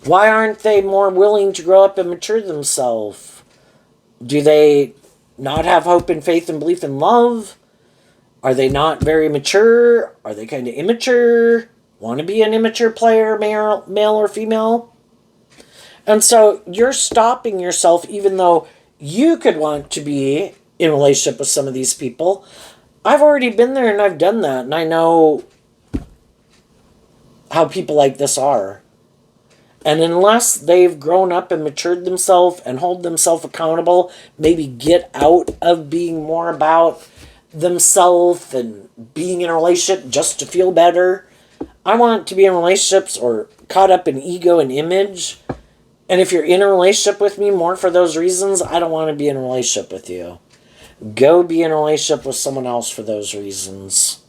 S1: Why aren't they more willing to grow up and mature themselves? Do they not have hope and faith and belief in love? Are they not very mature? Are they kind of immature? Want to be an immature player, male or female? And so you're stopping yourself, even though you could want to be in a relationship with some of these people. I've already been there and I've done that, and I know how people like this are. And unless they've grown up and matured themselves and hold themselves accountable, maybe get out of being more about themselves and being in a relationship just to feel better. I want to be in relationships or caught up in ego and image. And if you're in a relationship with me more for those reasons, I don't want to be in a relationship with you. Go be in a relationship with someone else for those reasons.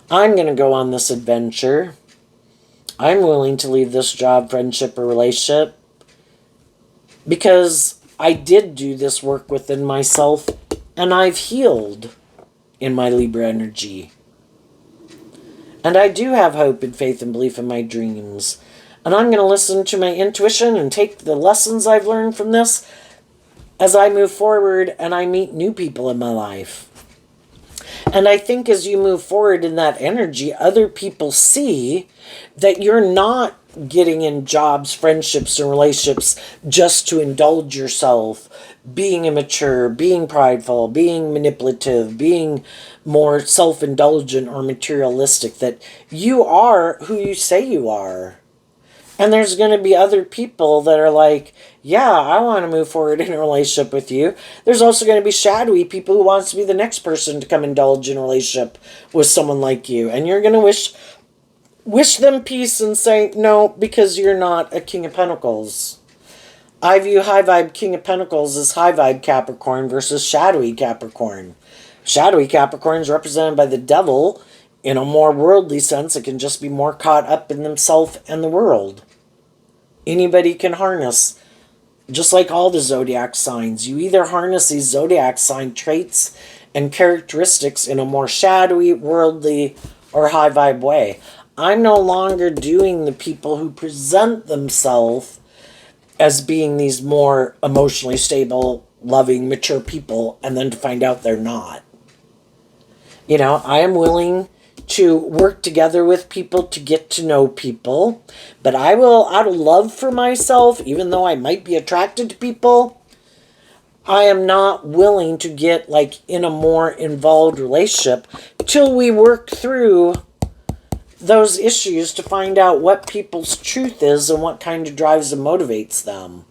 S1: I'm going to go on this adventure. I'm willing to leave this job, friendship, or relationship because I did do this work within myself and I've healed in my Libra energy. And I do have hope and faith and belief in my dreams. And I'm going to listen to my intuition and take the lessons I've learned from this as I move forward and I meet new people in my life. And I think as you move forward in that energy, other people see that you're not getting in jobs, friendships, and relationships just to indulge yourself, being immature, being prideful, being manipulative, being more self-indulgent or materialistic, that you are who you say you are. And there's going to be other people that are like, yeah, I want to move forward in a relationship with you. There's also going to be shadowy people who wants to be the next person to come indulge in a relationship with someone like you. And you're going to wish them peace and say no because you're not a King of Pentacles. I view high vibe King of Pentacles as high vibe Capricorn versus shadowy Capricorn. Shadowy Capricorn is represented by the devil. In a more worldly sense, it can just be more caught up in themselves and the world. Anybody can harness, just like all the zodiac signs. You either harness these zodiac sign traits and characteristics in a more shadowy, worldly, or high vibe way. I'm no longer doing the people who present themselves as being these more emotionally stable, loving, mature people, and then to find out they're not. You know, I am willing to work together with people to get to know people, but I will, out of love for myself, even though I might be attracted to people, I am not willing to get like in a more involved relationship till we work through those issues to find out what people's truth is and what kind of drives and motivates them.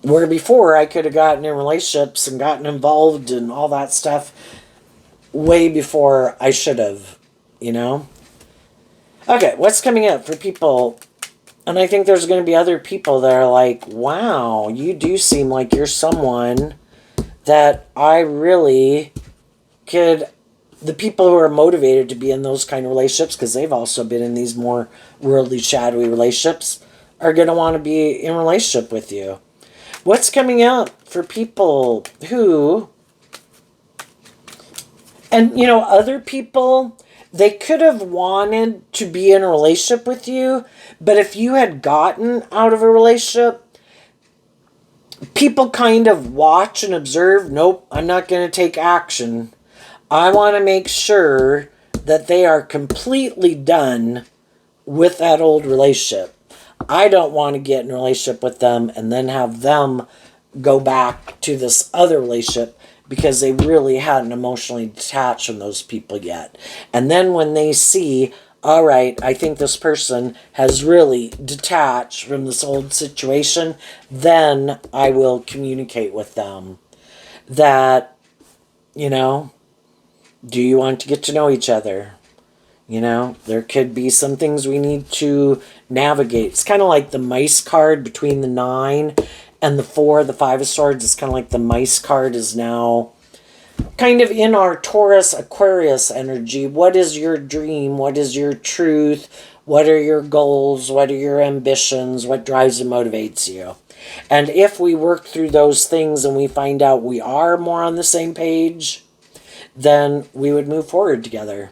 S1: Where before I could have gotten in relationships and gotten involved and all that stuff way before I should have, you know? Okay, what's coming up for people? And I think there's going to be other people that are like, wow, you do seem like you're someone that I really could... The people who are motivated to be in those kind of relationships, because they've also been in these more worldly, shadowy relationships, are going to want to be in relationship with you. What's coming up for people who, and you know, other people, they could have wanted to be in a relationship with you, but if you had gotten out of a relationship, people kind of watch and observe, nope, I'm not going to take action. I want to make sure that they are completely done with that old relationship. I don't want to get in a relationship with them and then have them go back to this other relationship because they really hadn't emotionally detached from those people yet. And then when they see, all right, I think this person has really detached from this old situation, then I will communicate with them that, you know, do you want to get to know each other? You know, there could be some things we need to navigate. It's kind of like the mice card between the 9 and the 4, the 5 of swords. It's kind of like the mice card is now kind of in our Taurus Aquarius energy. What is your dream? What is your truth? What are your goals? What are your ambitions? What drives and motivates you? And if we work through those things and we find out we are more on the same page, then we would move forward together.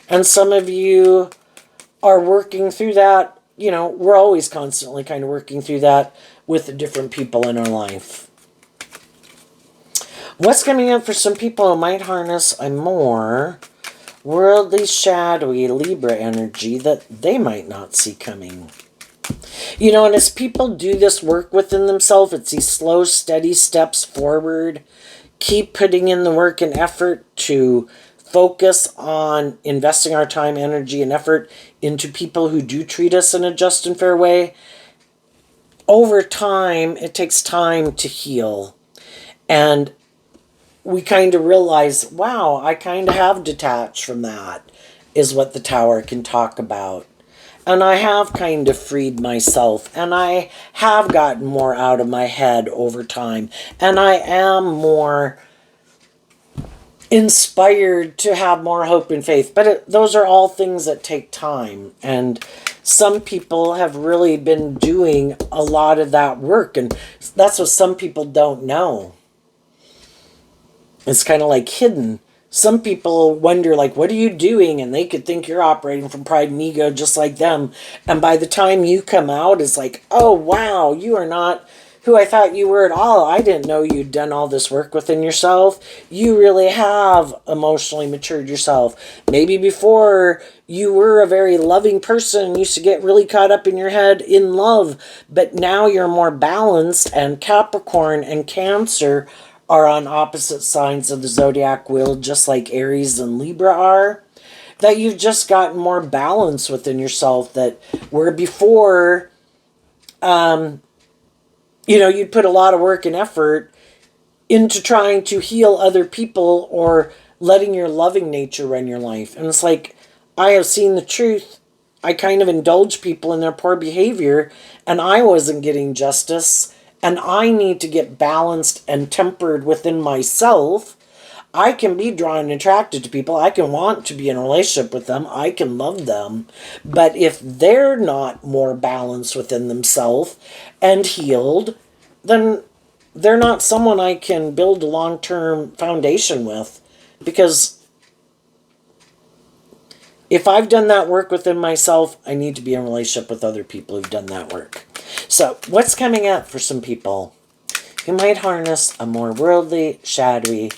S1: And some of you are working through that. You know, we're always constantly kind of working through that with the different people in our life. What's coming up for some people who might harness a more worldly, shadowy Libra energy that they might not see coming? You know, and as people do this work within themselves, it's these slow, steady steps forward. Keep putting in the work and effort to focus on investing our time, energy, and effort into people who do treat us in a just and fair way, over time, it takes time to heal. And we kind of realize, wow, I kind of have detached from that, is what the Tower can talk about. And I have kind of freed myself, and I have gotten more out of my head over time, and I am more inspired to have more hope and faith. But those are all things that take time, and some people have really been doing a lot of that work, and that's what some people don't know. It's kind of like hidden. Some people wonder, like, what are you doing? And they could think you're operating from pride and ego just like them. And by the time you come out, it's like, oh, wow, you are not who I thought you were at all. I didn't know you'd done all this work within yourself. You really have emotionally matured yourself. Maybe before you were a very loving person and used to get really caught up in your head in love. But now you're more balanced, and Capricorn and Cancer are on opposite signs of the zodiac wheel, just like Aries and Libra are. That you've just gotten more balance within yourself. That where before, you'd put a lot of work and effort into trying to heal other people or letting your loving nature run your life. And it's like, I have seen the truth. I kind of indulge people in their poor behavior, and I wasn't getting justice. And I need to get balanced and tempered within myself. I can be drawn and attracted to people. I can want to be in a relationship with them. I can love them. But if they're not more balanced within themselves and healed, then they're not someone I can build a long-term foundation with. Because if I've done that work within myself, I need to be in a relationship with other people who've done that work. So, what's coming up for some people who might harness a more worldly, shadowy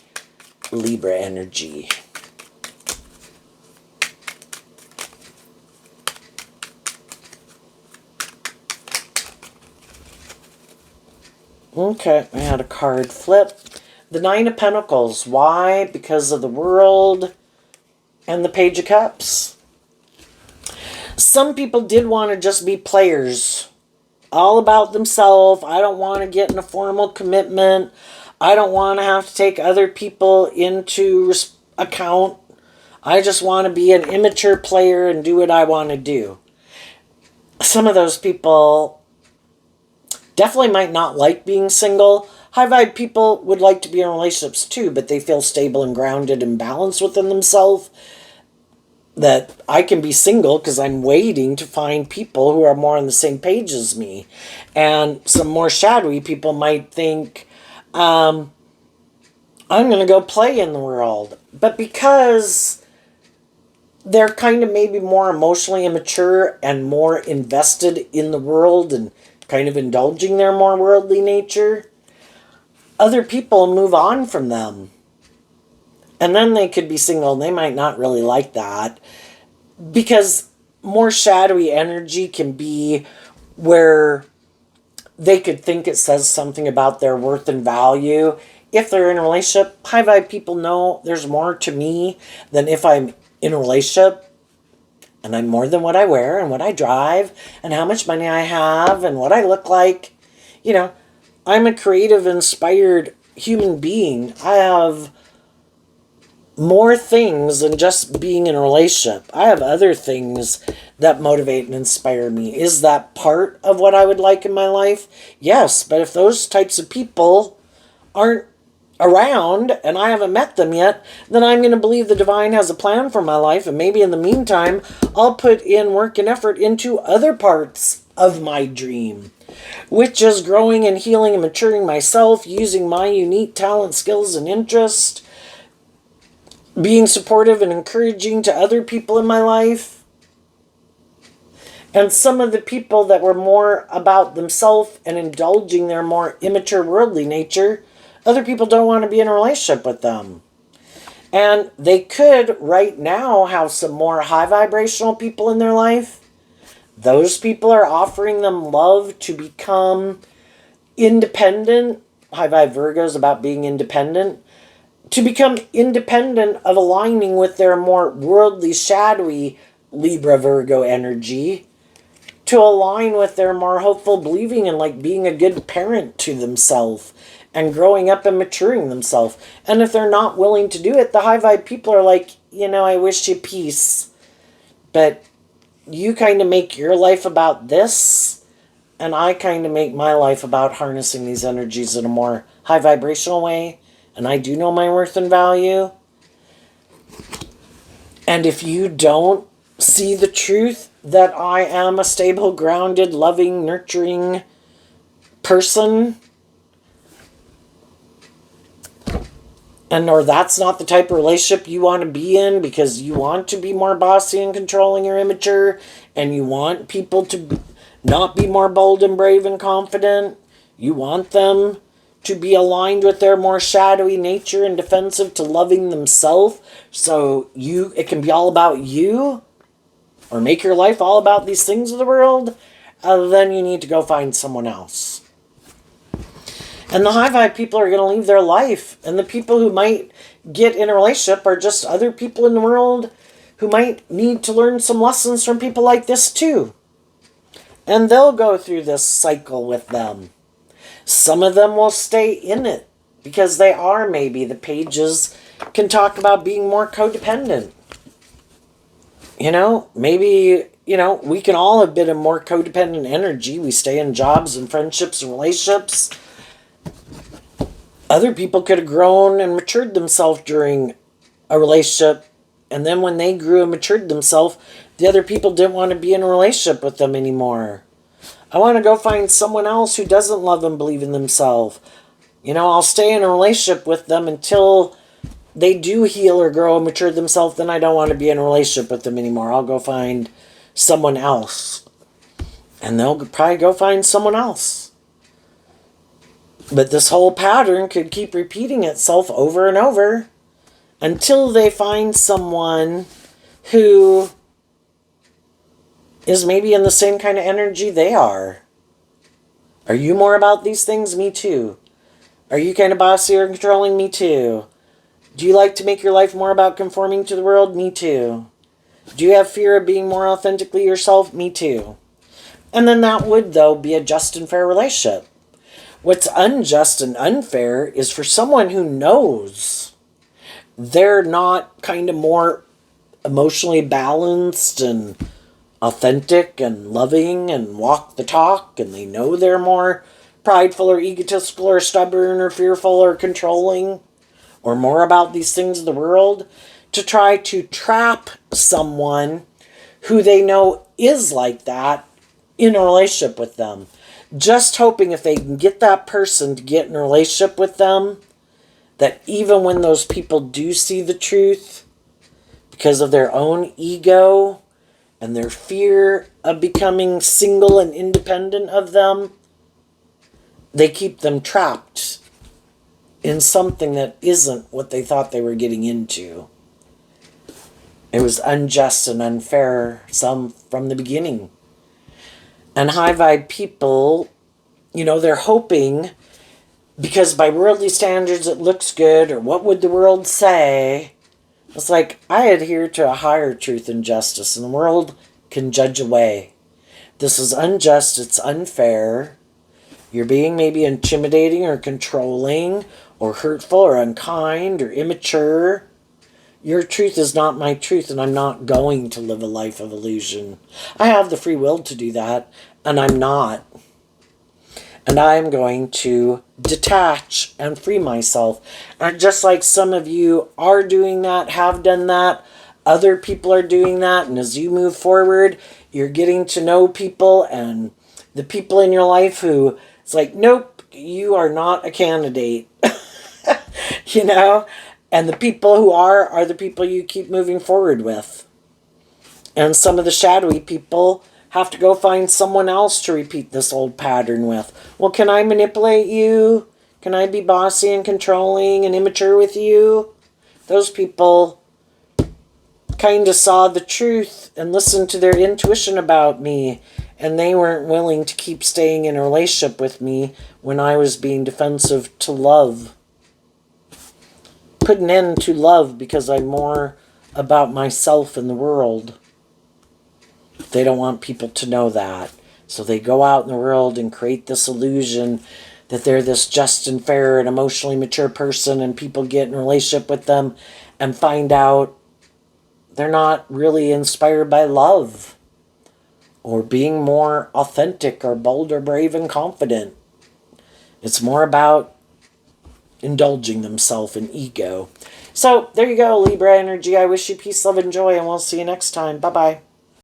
S1: Libra energy? Okay, I had a card flip. The Nine of Pentacles. Why? Because of the World and the Page of Cups. Some people did want to just be players. All about themselves. I don't want to get in a formal commitment. I don't want to have to take other people into account. I just want to be an immature player and do what I want to do. Some of those people definitely might not like being single. High vibe people would like to be in relationships too, but they feel stable and grounded and balanced within themselves. That I can be single because I'm waiting to find people who are more on the same page as me. And some more shadowy people might think, I'm going to go play in the world. But because they're kind of maybe more emotionally immature and more invested in the world and kind of indulging their more worldly nature, other people move on from them. And then they could be single and they might not really like that. Because more shadowy energy can be where they could think it says something about their worth and value. If they're in a relationship, high vibe people know there's more to me than if I'm in a relationship and I'm more than what I wear and what I drive and how much money I have and what I look like. I'm a creative, inspired human being. I have more things than just being in a relationship. I have other things that motivate and inspire me. Is that part of what I would like in my life? Yes, but if those types of people aren't around and I haven't met them yet, then I'm going to believe the divine has a plan for my life, and maybe in the meantime, I'll put in work and effort into other parts of my dream, which is growing and healing and maturing myself, using my unique talent, skills, and interests, being supportive and encouraging to other people in my life. And some of the people that were more about themselves and indulging their more immature worldly nature, other people don't want to be in a relationship with them. And they could right now have some more high vibrational people in their life. Those people are offering them love to become independent. High vibe Virgo is about being independent. to become independent of aligning with their more worldly, shadowy Libra Virgo energy, to align with their more hopeful believing in like being a good parent to themselves and growing up and maturing themselves. And if they're not willing to do it, the high vibe people are like, I wish you peace, but you kind of make your life about this, and I kind of make my life about harnessing these energies in a more high vibrational way, and I do know my worth and value. And if you don't see the truth that I am a stable, grounded, loving, nurturing person, and or that's not the type of relationship you want to be in because you want to be more bossy and controlling or immature, and you want people to not be more bold and brave and confident, you want them to be aligned with their more shadowy nature and defensive to loving themselves, so it can be all about you, or make your life all about these things of the world, then you need to go find someone else. And the high vibe people are going to leave their life. And the people who might get in a relationship are just other people in the world who might need to learn some lessons from people like this too. And they'll go through this cycle with them. Some of them will stay in it because they are, maybe the pages can talk about being more codependent. Maybe, we can all have been a more codependent energy. We stay in jobs and friendships and relationships. Other people could have grown and matured themselves during a relationship, and then when they grew and matured themselves, the other people didn't want to be in a relationship with them anymore. I want to go find someone else who doesn't love and believe in themselves. I'll stay in a relationship with them until they do heal or grow and mature themselves. Then I don't want to be in a relationship with them anymore. I'll go find someone else. And they'll probably go find someone else. But this whole pattern could keep repeating itself over and over until they find someone who is maybe in the same kind of energy they are. Are you more about these things? Me too. Are you kind of bossy or controlling? Me too. Do you like to make your life more about conforming to the world? Me too. Do you have fear of being more authentically yourself? Me too. And then that would, though, be a just and fair relationship. What's unjust and unfair is for someone who knows they're not kind of more emotionally balanced and authentic and loving and walk the talk, and they know they're more prideful or egotistical or stubborn or fearful or controlling or more about these things of the world, to try to trap someone who they know is like that in a relationship with them. Just hoping if they can get that person to get in a relationship with them, that even when those people do see the truth, because of their own ego and their fear of becoming single and independent of them, they keep them trapped in something that isn't what they thought they were getting into. It was unjust and unfair, some from the beginning. And high vibe people, they're hoping, because by worldly standards it looks good, or what would the world say? It's like, I adhere to a higher truth and justice, and the world can judge away. This is unjust, it's unfair. You're being maybe intimidating or controlling or hurtful or unkind or immature. Your truth is not my truth, and I'm not going to live a life of illusion. I have the free will to do that, and I'm not. And I'm going to detach and free myself. And just like some of you are doing that, have done that, other people are doing that, and as you move forward, you're getting to know people, and the people in your life who, it's like, nope, you are not a candidate. And the people who are the people you keep moving forward with. And some of the shadowy people have to go find someone else to repeat this old pattern with. Well, can I manipulate you? Can I be bossy and controlling and immature with you? Those people kind of saw the truth and listened to their intuition about me, and they weren't willing to keep staying in a relationship with me when I was being defensive to love. put an end to love because I'm more about myself and the world. They don't want people to know that. So they go out in the world and create this illusion that they're this just and fair and emotionally mature person, and people get in a relationship with them and find out they're not really inspired by love or being more authentic or bold or brave and confident. It's more about indulging themselves in ego. So there you go, Libra energy. I wish you peace, love, and joy, and we'll see you next time. Bye-bye.